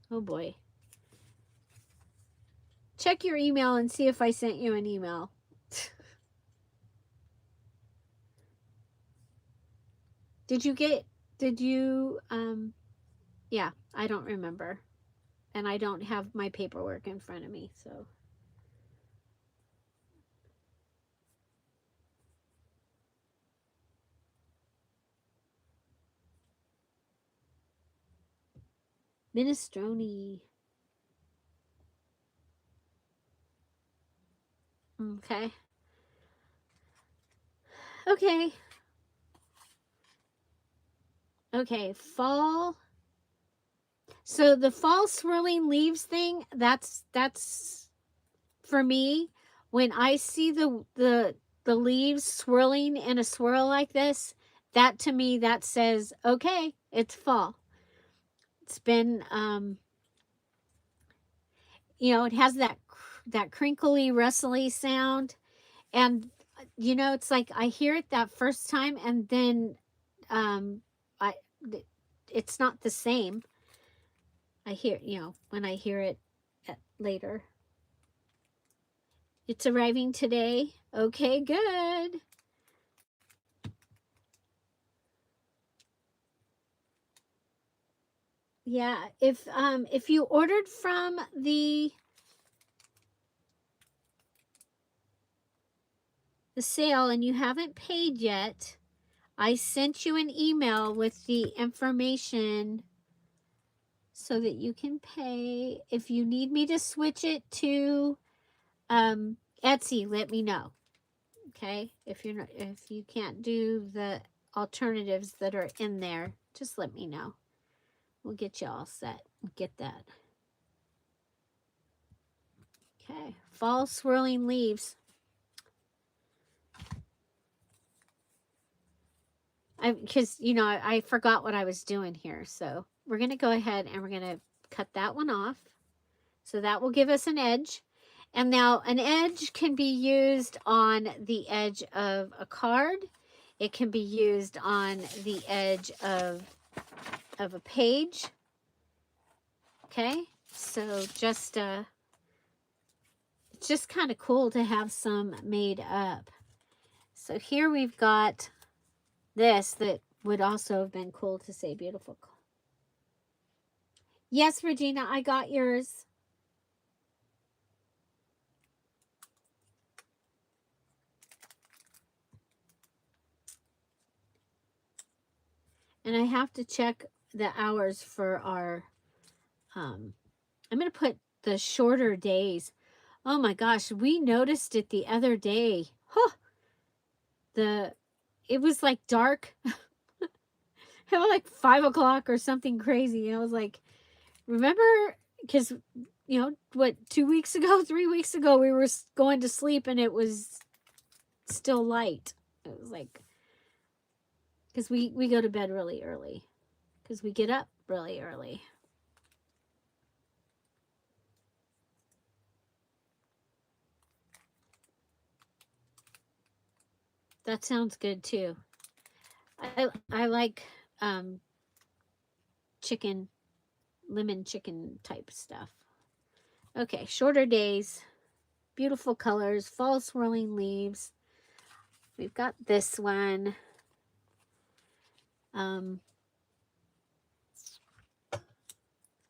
Oh boy. Check your email and see if I sent you an email. Did you, yeah, I don't remember. And I don't have my paperwork in front of me, so. Minestrone. Okay. Okay. Okay, fall. So the fall swirling leaves thing, that's for me. When I see the leaves swirling in a swirl like this, that to me that says, okay, it's fall. It's been it has that crinkly, rustly sound, and it's like I hear it that first time, and then I it's not the same. I hear, when I hear it later. It's arriving today. Okay, good. Yeah, if you ordered from the sale and you haven't paid yet, I sent you an email with the information so that you can pay. If you need me to switch it to Etsy, let me know. Okay? If you can't do the alternatives that are in there, just let me know. We'll get you all set. Get that. Okay. Fall swirling leaves. Because I forgot what I was doing here. So we're going to go ahead and we're going to cut that one off. So that will give us an edge. And now an edge can be used on the edge of a card. It can be used on the edge of a page. Okay, so just it's just kind of cool to have some made up. So here we've got this that would also have been cool to say beautiful. Yes, Regina, I got yours. And I have to check the hours for our, I'm going to put the shorter days. Oh my gosh, we noticed it the other day. Huh. It was like dark. It was like 5 o'clock or something crazy. And I was like, remember, because, 2 weeks ago, 3 weeks ago, we were going to sleep and it was still light. It was like, because we go to bed really early. Because we get up really early. That sounds good too. I like chicken, lemon chicken type stuff. Okay, shorter days, beautiful colors, fall swirling leaves. We've got this one.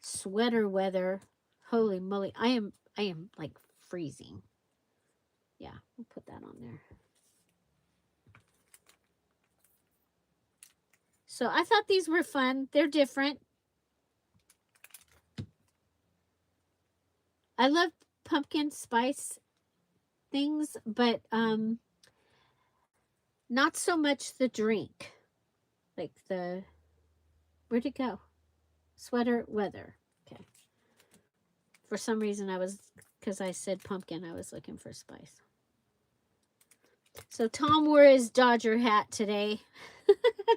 Sweater weather. Holy moly. I am like freezing. Yeah, we'll put that on there. So I thought these were fun. They're different. I love pumpkin spice things, but not so much the drink. Like the, where'd it go? Sweater weather. Okay. For some reason because I said pumpkin, I was looking for spice. So Tom wore his Dodger hat today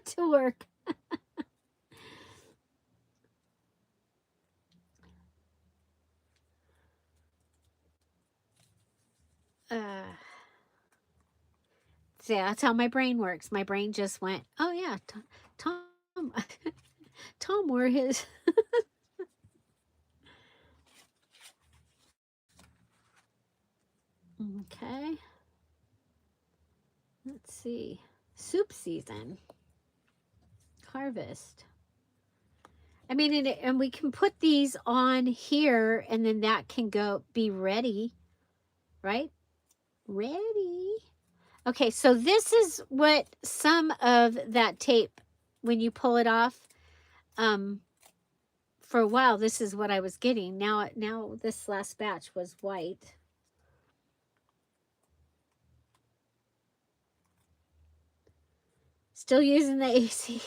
to work. See, that's how my brain works. My brain just went, oh yeah, Tom, Tom wore his. Okay. Let's see. Soup season. Harvest. I mean, and we can put these on here and then that can go be ready, right? Ready. Okay, so this is what some of that tape, when you pull it off, for a while, this is what I was getting. Now this last batch was white. Still using the AC.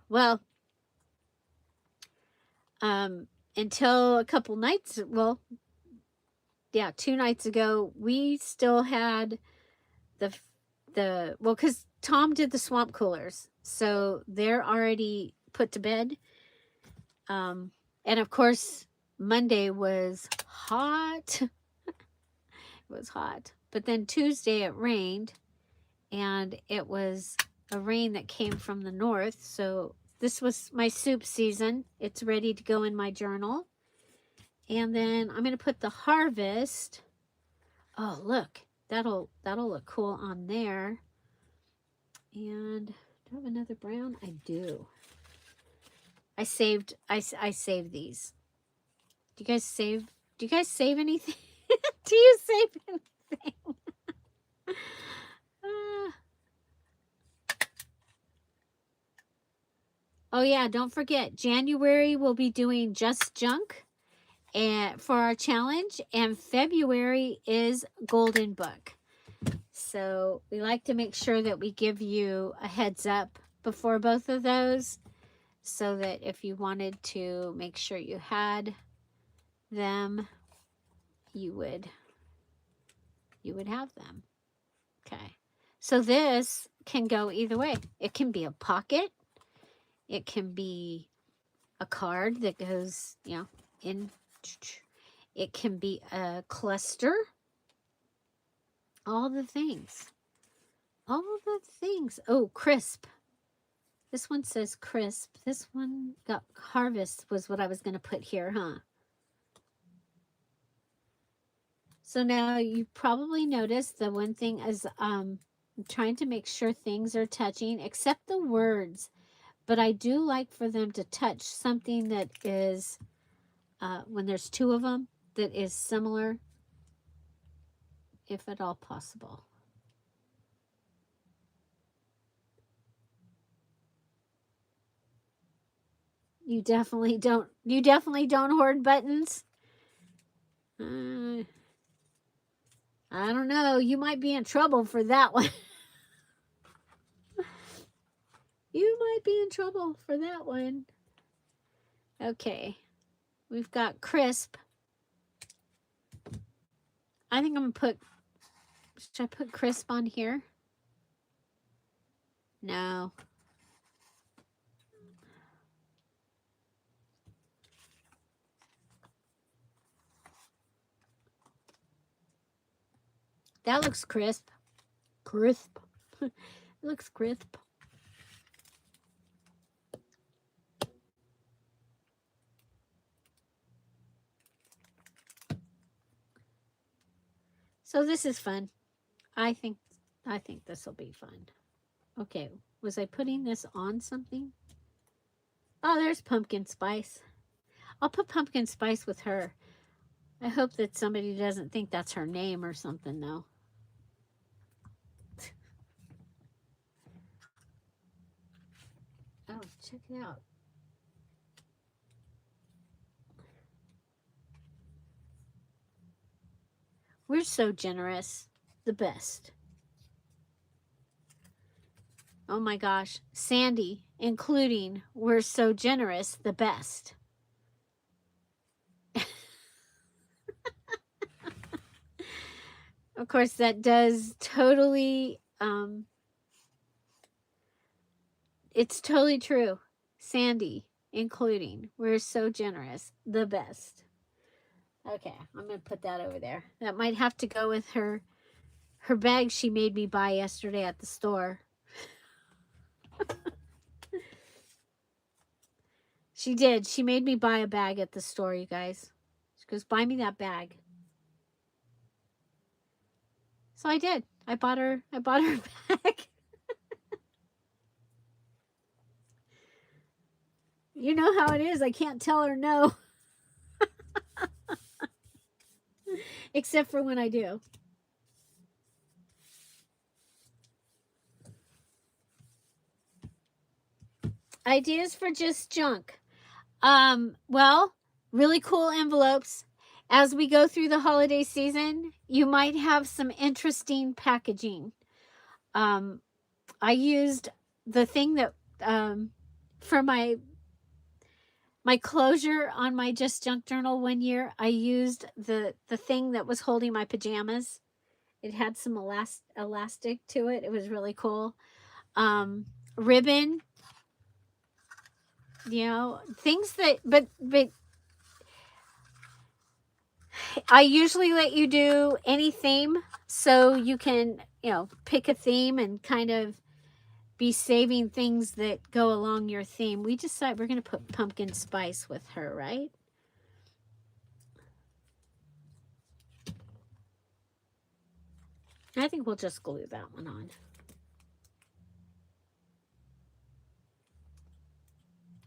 Well, until a couple nights, well, yeah, 2 nights ago, we still had well, because Tom did the swamp coolers, so they're already put to bed. And of course, Monday was hot. It was hot. But then Tuesday it rained, and it was a rain that came from the north. So this was my soup season. It's ready to go in my journal. And then I'm going to put the harvest. Oh, look. That'll look cool on there. And do I have another brown? I do. I saved these. Do you guys save anything? Do you save anything? Oh yeah, don't forget, January we'll be doing Just Junk and for our challenge, and February is Golden Book. So we like to make sure that we give you a heads up before both of those, so that if you wanted to make sure you had them, you would have them. Okay. So this can go either way. It can be a pocket. It can be a card that goes, in. It can be a cluster. All the things. All the things. Oh, crisp. This one says crisp. This one got harvest was what I was going to put here, huh? So now you probably noticed the one thing is I'm trying to make sure things are touching, except the words. But I do like for them to touch something that is, when there's 2 of them, that is similar, if at all possible. You definitely don't hoard buttons. I don't know. You might be in trouble for that one. You might be in trouble for that one. Okay. We've got crisp. I think I'm going to put, should I put crisp on here? No. That looks crisp. crisp. It looks crisp. So this is fun. I think this will be fun. Okay, was I putting this on something? Oh, there's pumpkin spice. I'll put pumpkin spice with her. I hope that somebody doesn't think that's her name or something, though. Oh, check it out. We're so generous. The best. Oh my gosh. Sandy, including, we're so generous. The best. Of course, that does totally, it's totally true. Sandy, including, we're so generous. The best. Okay, I'm going to put that over there. That might have to go with her bag she made me buy yesterday at the store. She did. She made me buy a bag at the store, you guys. She goes, buy me that bag. So I did. I bought her a bag. You know how it is. I can't tell her no. Except for when I do. Ideas for just junk. Well, really cool envelopes. As we go through the holiday season, you might have some interesting packaging. I used the thing that for my closure on my Just Junk journal one year, I used the thing that was holding my pajamas. It had some elastic to it. It was really cool. Ribbon, you know, things that, but I usually let you do any theme so you can, you know, pick a theme and kind of be saving things that go along your theme. We decided we're going to put pumpkin spice with her, right? I think we'll just glue that one on.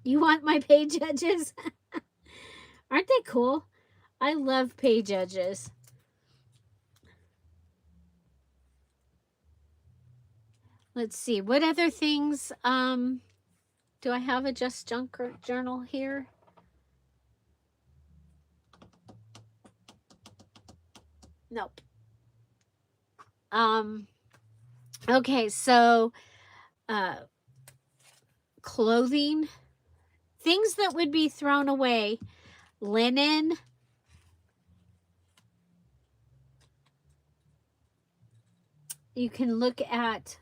You want my page edges? Aren't they cool? I love page edges. Let's see. What other things do I have a Just Junk journal here? Nope. Okay, so clothing, things that would be thrown away, linen, you can look at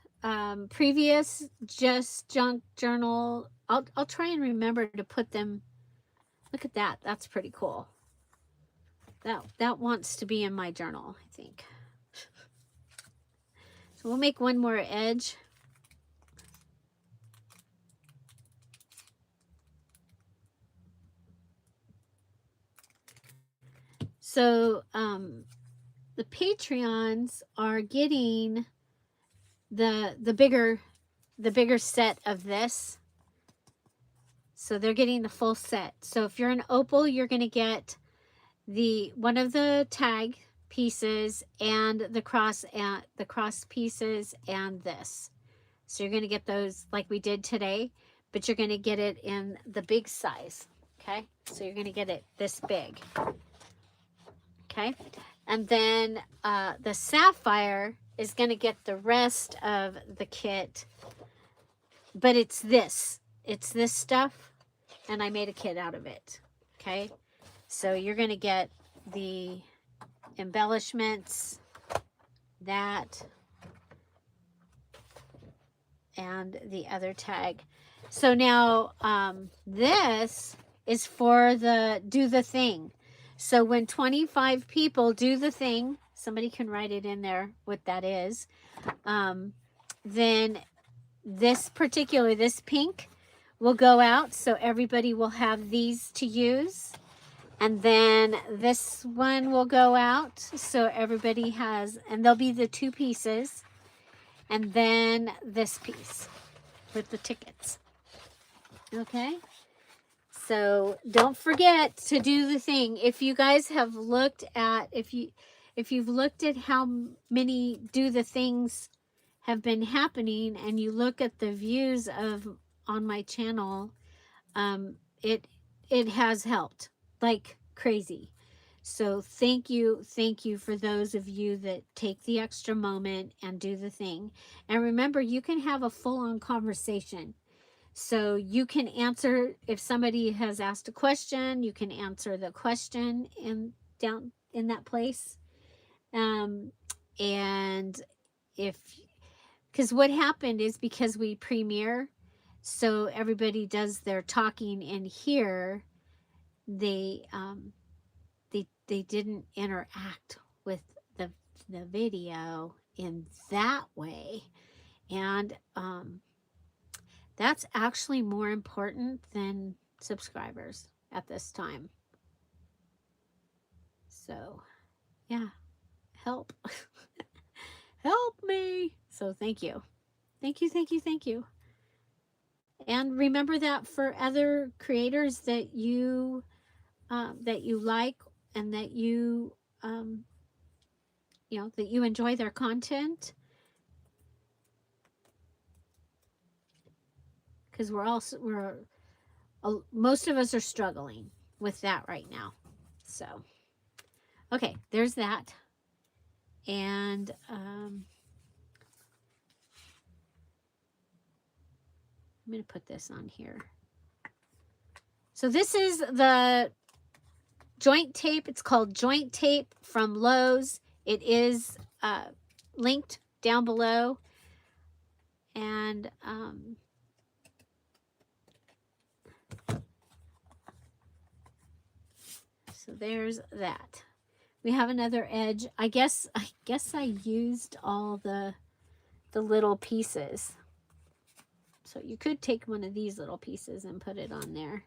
previous Just Junk journal. I'll try and remember to put them. Look at that. That's pretty cool. That wants to be in my journal, I think. So we'll make one more edge. So the Patreons are getting the bigger set of this. So they're getting the full set. So if you're an opal, you're going to get one of the tag pieces and the cross pieces and this. So you're going to get those like we did today, but you're going to get it in the big size. Okay, so you're going to get it this big. Okay, and then the sapphire is going to get the rest of the kit, but it's this stuff, and I made a kit out of it. Okay, so you're going to get the embellishments, that, and the other tag. So now this is for the do the thing. So when 25 people do the thing, Somebody can write it in there what that is. Then this pink will go out, so everybody will have these to use. And then this one will go out, so everybody has, and there'll be the 2 pieces. And then this piece with the tickets. Okay? So don't forget to do the thing. If you guys have looked at, if you've looked at how many do the things have been happening, and you look at the views on my channel, it has helped like crazy. So thank you for those of you that take the extra moment and do the thing. And remember, you can have a full-on conversation. So you can answer, if somebody has asked a question, you can answer the question down in that place. And because what happened is, because we premiere, so everybody does their talking in here, they didn't interact with the video in that way. And that's actually more important than subscribers at this time. So yeah, help. Help me. So thank you. Thank you. And remember that for other creators that you like, and that you that you enjoy their content, because most of us are struggling with that right now. So okay, there's that. And I'm going to put this on here. So this is the joint tape. It's called joint tape from Lowe's. It is linked down below. And so there's that. We have another edge. I guess I used all the little pieces. So you could take one of these little pieces and put it on there.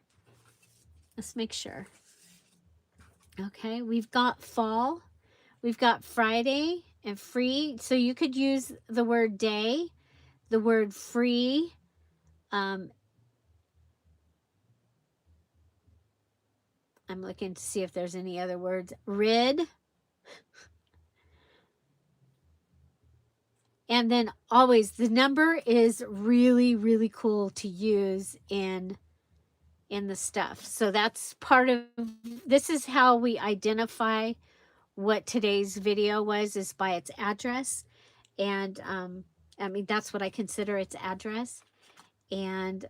Let's make sure. Okay, we've got fall. We've got Friday and free. So you could use the word day, the word free. I'm looking to see if there's any other words. Rid. And then always the number is really, really cool to use in the stuff. So that's part of, this is how we identify what today's video was, is by its address. And I mean, that's what I consider its address. And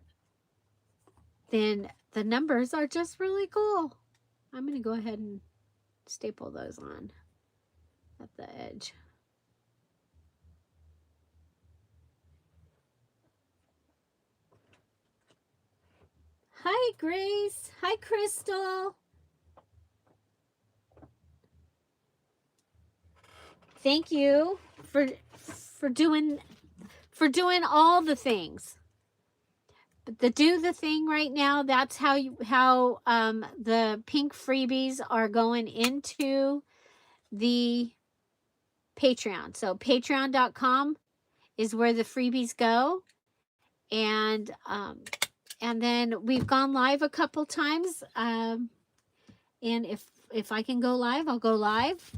then the numbers are just really cool. I'm going to go ahead and staple those on at the edge. Hi, Grace. Hi, Crystal. Thank you for doing all the things. But do the thing right now. That's how the pink freebies are going into the Patreon. So patreon.com is where the freebies go. And then we've gone live a couple times. And if I can go live, I'll go live.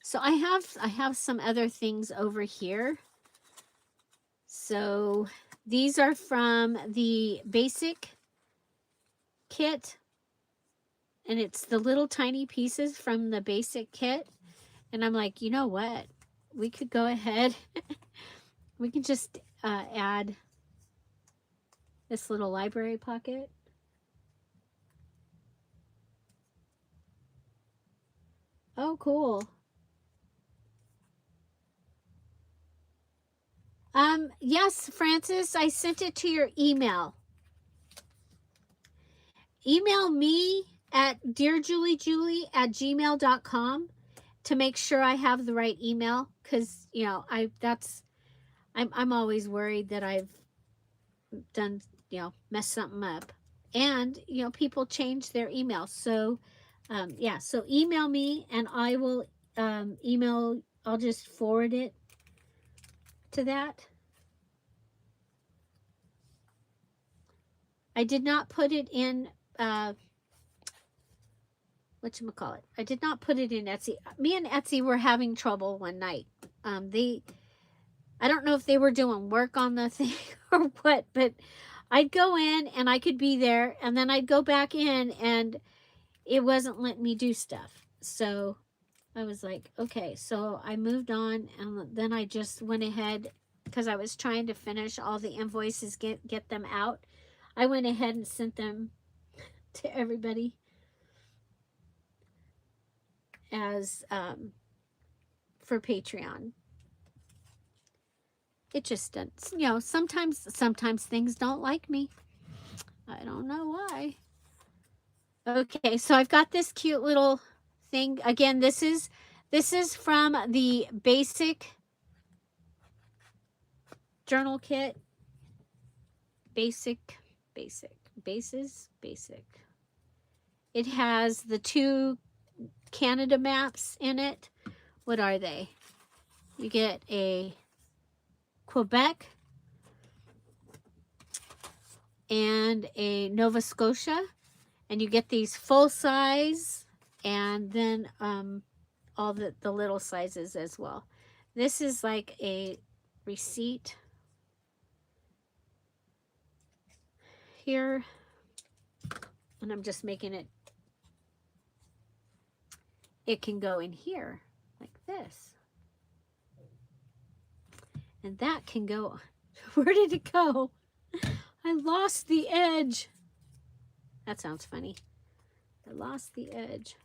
So I have some other things over here. So these are from the basic kit. And it's the little tiny pieces from the basic kit. And I'm like, you know what? We could go ahead. We can just add this little library pocket. Oh, cool. Yes, Francis, I sent it to your email. Email me at dearJulieJulie@gmail.com, to make sure I have the right email, because you know I'm always worried that I've done, you know, messed something up. And you know, people change their email. So yeah, so email me and I will email, I'll just forward it to that. I did not put it in whatchamacallit. I did not put it in Etsy. Me and Etsy were having trouble one night. I don't know if they were doing work on the thing or what, but I'd go in and I could be there, and then I'd go back in and it wasn't letting me do stuff. So I was like, okay, so I moved on, and then I just went ahead, because I was trying to finish all the invoices, get them out. I went ahead and sent them to everybody as for Patreon. It just doesn't, you know, sometimes things don't like me. I don't know why. Okay, so I've got this cute little thing. Again, this is from the basic journal kit. Basic. It has the 2 Canada maps in it. What are they? You get a Quebec and a Nova Scotia, and you get these full size, and then all the little sizes as well. This is like a receipt here, and I'm just making it, it can go in here like this, and that can go, where did it go? I lost the edge. That sounds funny. I lost the edge.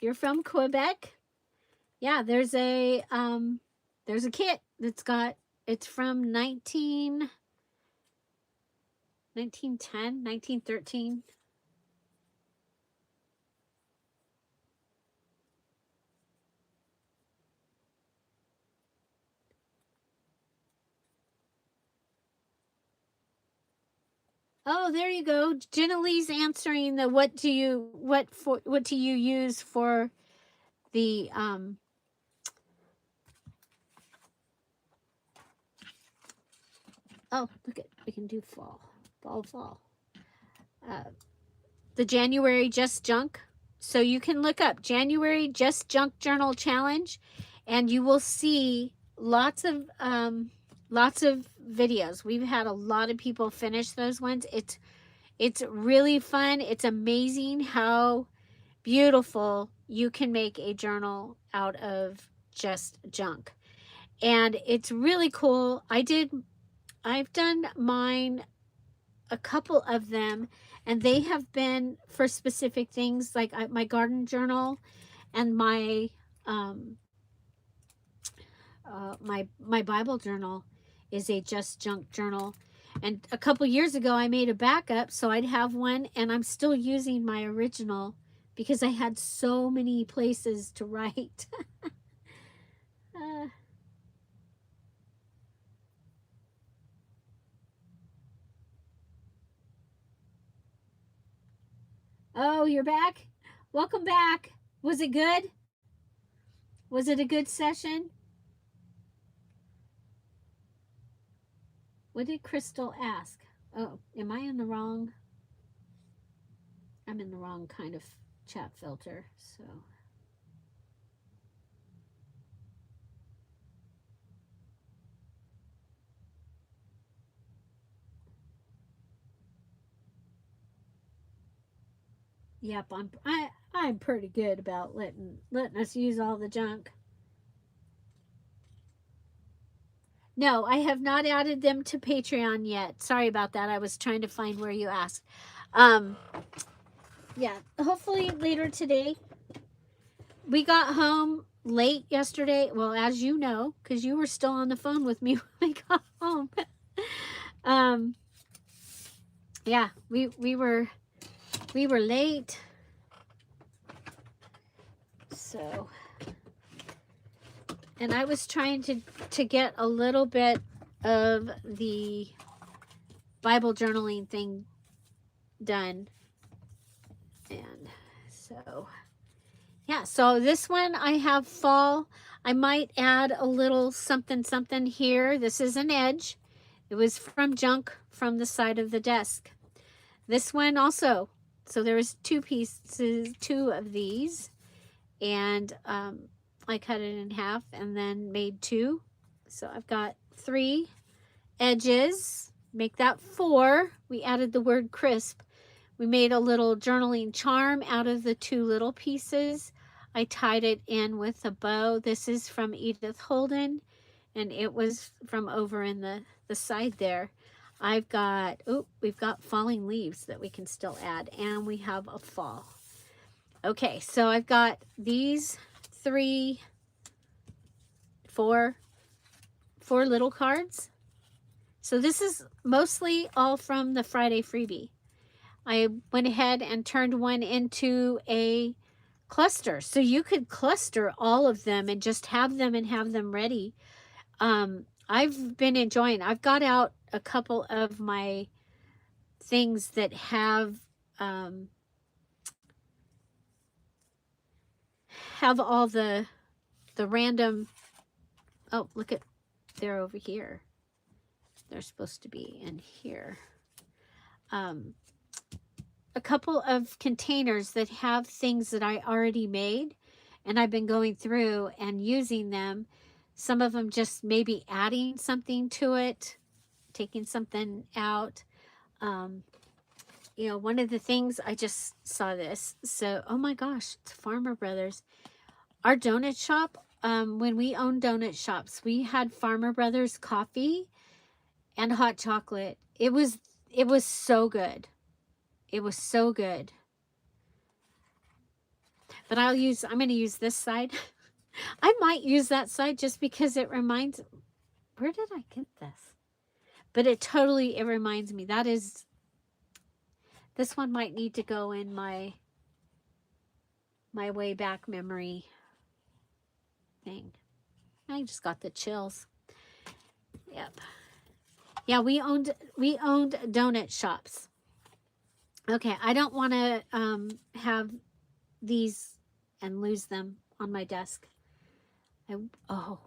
You're from Quebec? Yeah, there's a kit that's got, it's from 1910, 1913. Oh, there you go. Jenna Lee's answering the what do you use for the oh, look at, we can do fall. The January Just Junk. So you can look up January Just Junk Journal Challenge, and you will see lots of videos. We've had a lot of people finish those ones. It's really fun. It's amazing how beautiful you can make a journal out of just junk. And it's really cool. I've done mine, a couple of them, and they have been for specific things, like my garden journal and my my Bible journal is a just junk journal. And a couple years ago I made a backup so I'd have one, and I'm still using my original because I had so many places to write. Oh, you're back? Welcome back. Was it good? Was it a good session? What did Crystal ask? Oh, am I in the wrong? I'm in the wrong kind of chat filter, so. Yep, I'm pretty good about letting us use all the junk. No, I have not added them to Patreon yet. Sorry about that. I was trying to find where you asked. Yeah, hopefully later today. We got home late yesterday. Well, as you know, because you were still on the phone with me when I got home. yeah, we were late. So, and I was trying to get a little bit of the Bible journaling thing done. And so, yeah, so this one I have fall. I might add a little something something here. This is an edge. It was from junk from the side of the desk. This one also. So there was two pieces, two of these. And I cut it in half and then made two. So I've got 3 edges. Make that 4. We added the word crisp. We made a little journaling charm out of the 2 little pieces. I tied it in with a bow. This is from Edith Holden, and it was from over in the side there. I've got, we've got falling leaves that we can still add, and we have a fall. Okay, so I've got these 4 little cards. So this is mostly all from the Friday freebie. I went ahead and turned one into a cluster. So you could cluster all of them and just have them ready. I've been enjoying, I've got out a couple of my things that have all the random, oh, look at, they're over here. They're supposed to be in here. A couple of containers that have things that I already made, and I've been going through and using them. Some of them just maybe adding something to it, taking something out. You know, one of the things, I just saw this. So, oh my gosh, it's Farmer Brothers. Our donut shop, when we owned donut shops, we had Farmer Brothers coffee and hot chocolate. It was so good. It was so good. But I'm going to use this side. I might use that side just because it reminds, where did I get this? But it reminds me. That is, this one might need to go in my way back memory thing. I just got the chills. Yep. Yeah, we owned donut shops. Okay, I don't want to have these and lose them on my desk. Oh.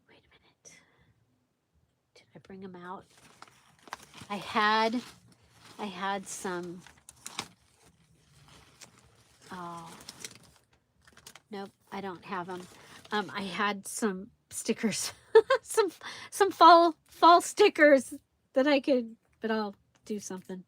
Wait a minute. Did I bring them out? I had some. Oh. Nope, I don't have them. I had some stickers. some fall stickers that I could, but I'll do something.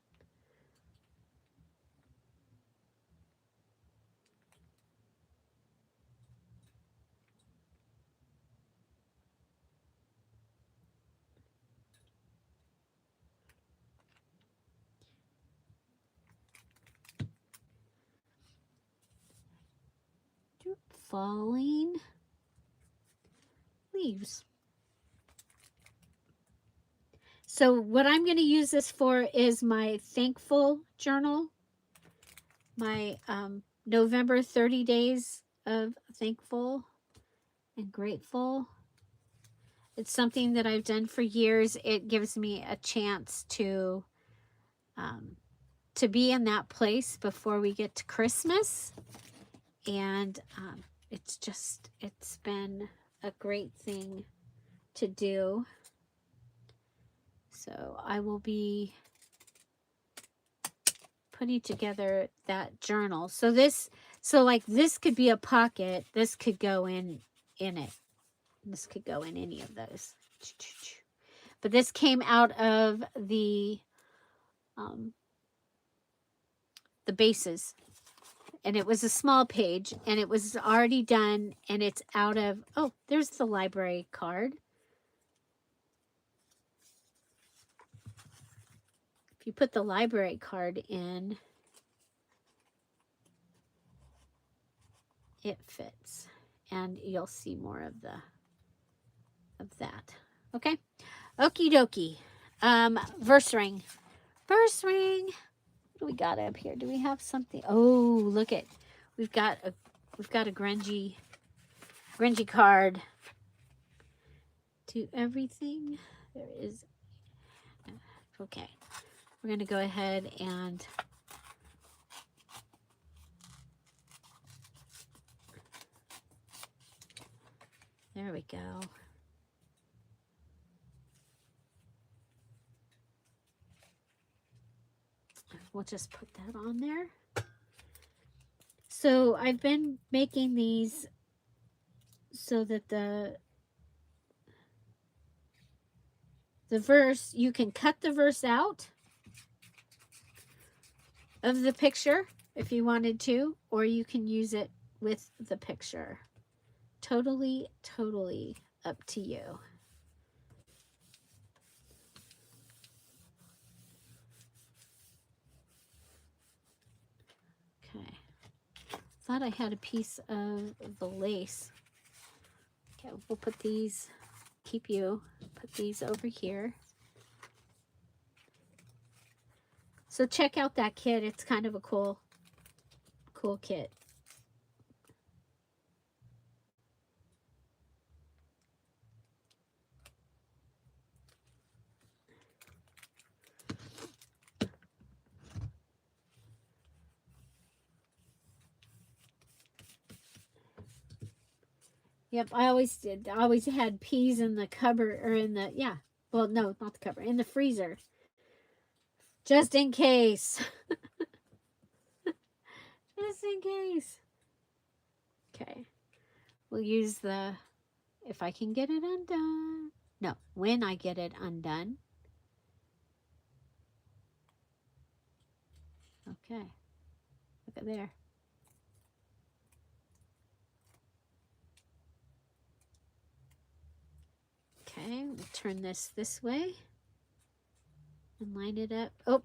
Falling leaves. So what I'm going to use this for is my thankful journal, my November 30 days of thankful and grateful. It's something that I've done for years. It gives me a chance to be in that place before we get to Christmas. And it's been a great thing to do. So I will be putting together that journal. So this could be a pocket. This could go in it. This could go in any of those. But this came out of the bases. And it was a small page, and it was already done, and it's out of, oh, there's the library card. If you put the library card in, it fits, and you'll see more of that. Okay, okie dokie. Verse ring. First ring. What do we got up here? Do we have something? Oh, look at. We've got a grungy card. To everything. There is. Okay. We're going to go ahead and there we go. We'll just put that on there. So I've been making these so that the verse, you can cut the verse out of the picture if you wanted to, or you can use it with the picture. Totally up to you. Okay. Thought I had a piece of the lace. Okay, we'll put these, put these over here. So check out that kit. It's kind of a cool kit. Yep, I always did. I always had peas in the cupboard, or in the, yeah. Well, no, not the cupboard, in the freezer. Just in case. Just in case. Okay. We'll use the, if I can get it undone. No, when I get it undone. Okay. Look at there. Okay, we'll turn this way and line it up. Oh.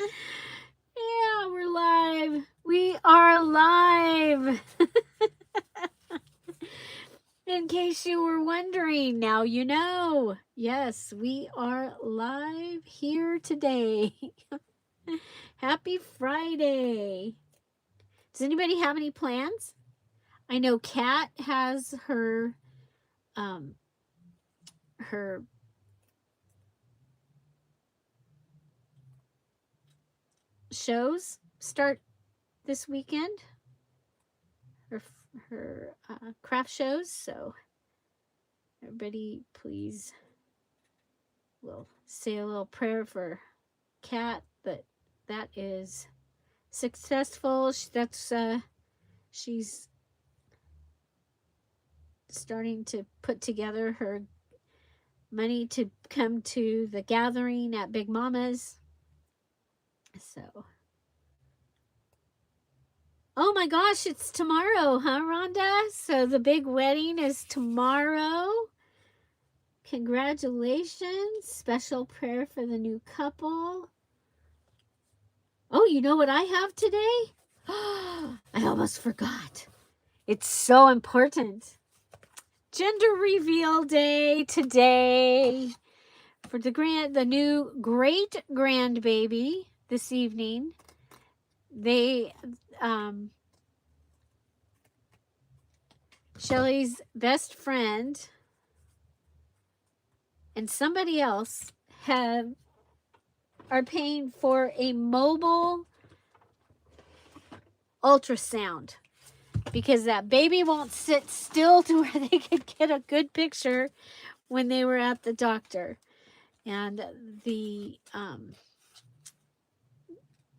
Yeah, we're live. We are live. In case you were wondering, now you know. Yes, we are live here today. Happy Friday. Does anybody have any plans? I know Kat has her shows start this weekend. Her craft shows, so everybody please will say a little prayer for Kat, that is successful. She's starting to put together her money to come to the gathering at Big Mama's. So, oh my gosh, it's tomorrow, huh, Rhonda? So the big wedding is tomorrow. Congratulations. Special prayer for the new couple. Oh, you know what I have today? I almost forgot. It's so important. Gender reveal day today for the new great grandbaby this evening. They Shelly's best friend and somebody else are paying for a mobile ultrasound, because that baby won't sit still to where they could get a good picture when they were at the doctor. And the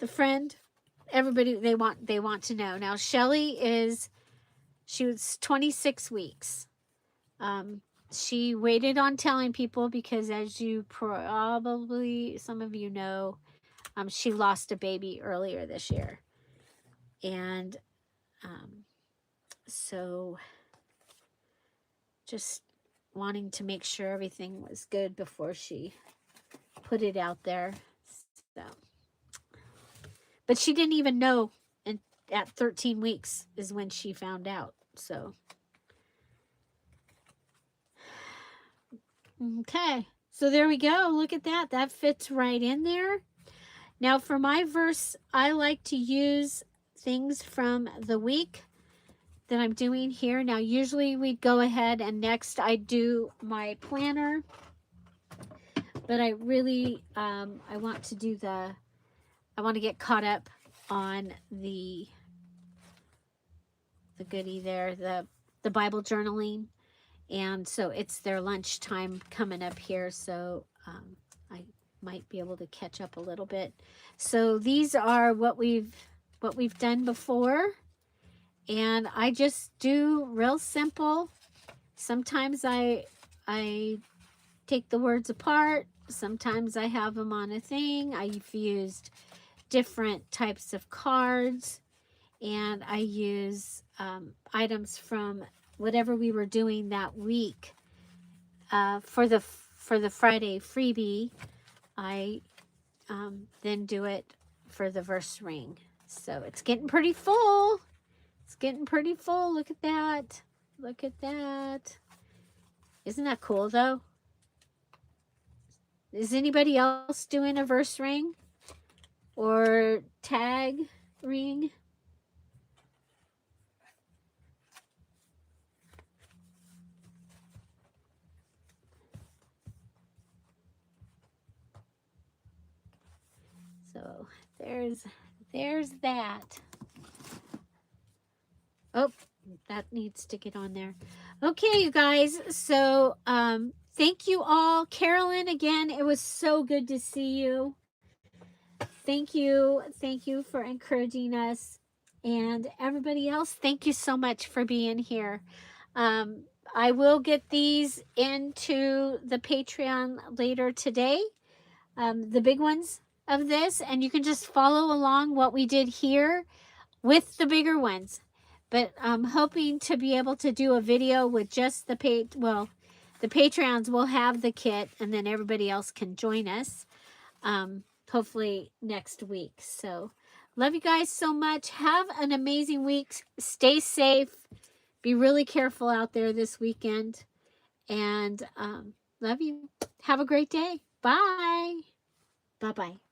friend, everybody, they want to know. Now Shelly she was 26 weeks. She waited on telling people because, as you probably, some of you know, she lost a baby earlier this year. And so just wanting to make sure everything was good before she put it out there. So, but she didn't even know, and at 13 weeks is when she found out. So, okay. So there we go. Look at that. That fits right in there. Now for my verse, I like to use things from the week that I'm doing here. Now usually we'd go ahead and next I do my planner. But I really, I want to do I want to get caught up on the goodie there, the Bible journaling. And so it's their lunchtime coming up here, so I might be able to catch up a little bit. So these are what we've done before, and I just do real simple. Sometimes I take the words apart. Sometimes I have them on a thing. I've used different types of cards, and I use items from whatever we were doing that week. For the Friday freebie, I then do it for the verse ring. So it's getting pretty full. It's getting pretty full. Look at that. Look at that. Isn't that cool though? Is anybody else doing a verse ring or tag ring? So there's that. Oh, that needs to get on there. Okay, you guys. So thank you all. Carolyn, again, it was so good to see you. Thank you. Thank you for encouraging us. And everybody else, thank you so much for being here. I will get these into the Patreon later today, the big ones of this, and you can just follow along what we did here with the bigger ones. But I'm hoping to be able to do a video with just the the Patreons will have the kit, and then everybody else can join us, hopefully next week. So love you guys so much. Have an amazing week. Stay safe. Be really careful out there this weekend. And love you. Have a great day. Bye. Bye-bye.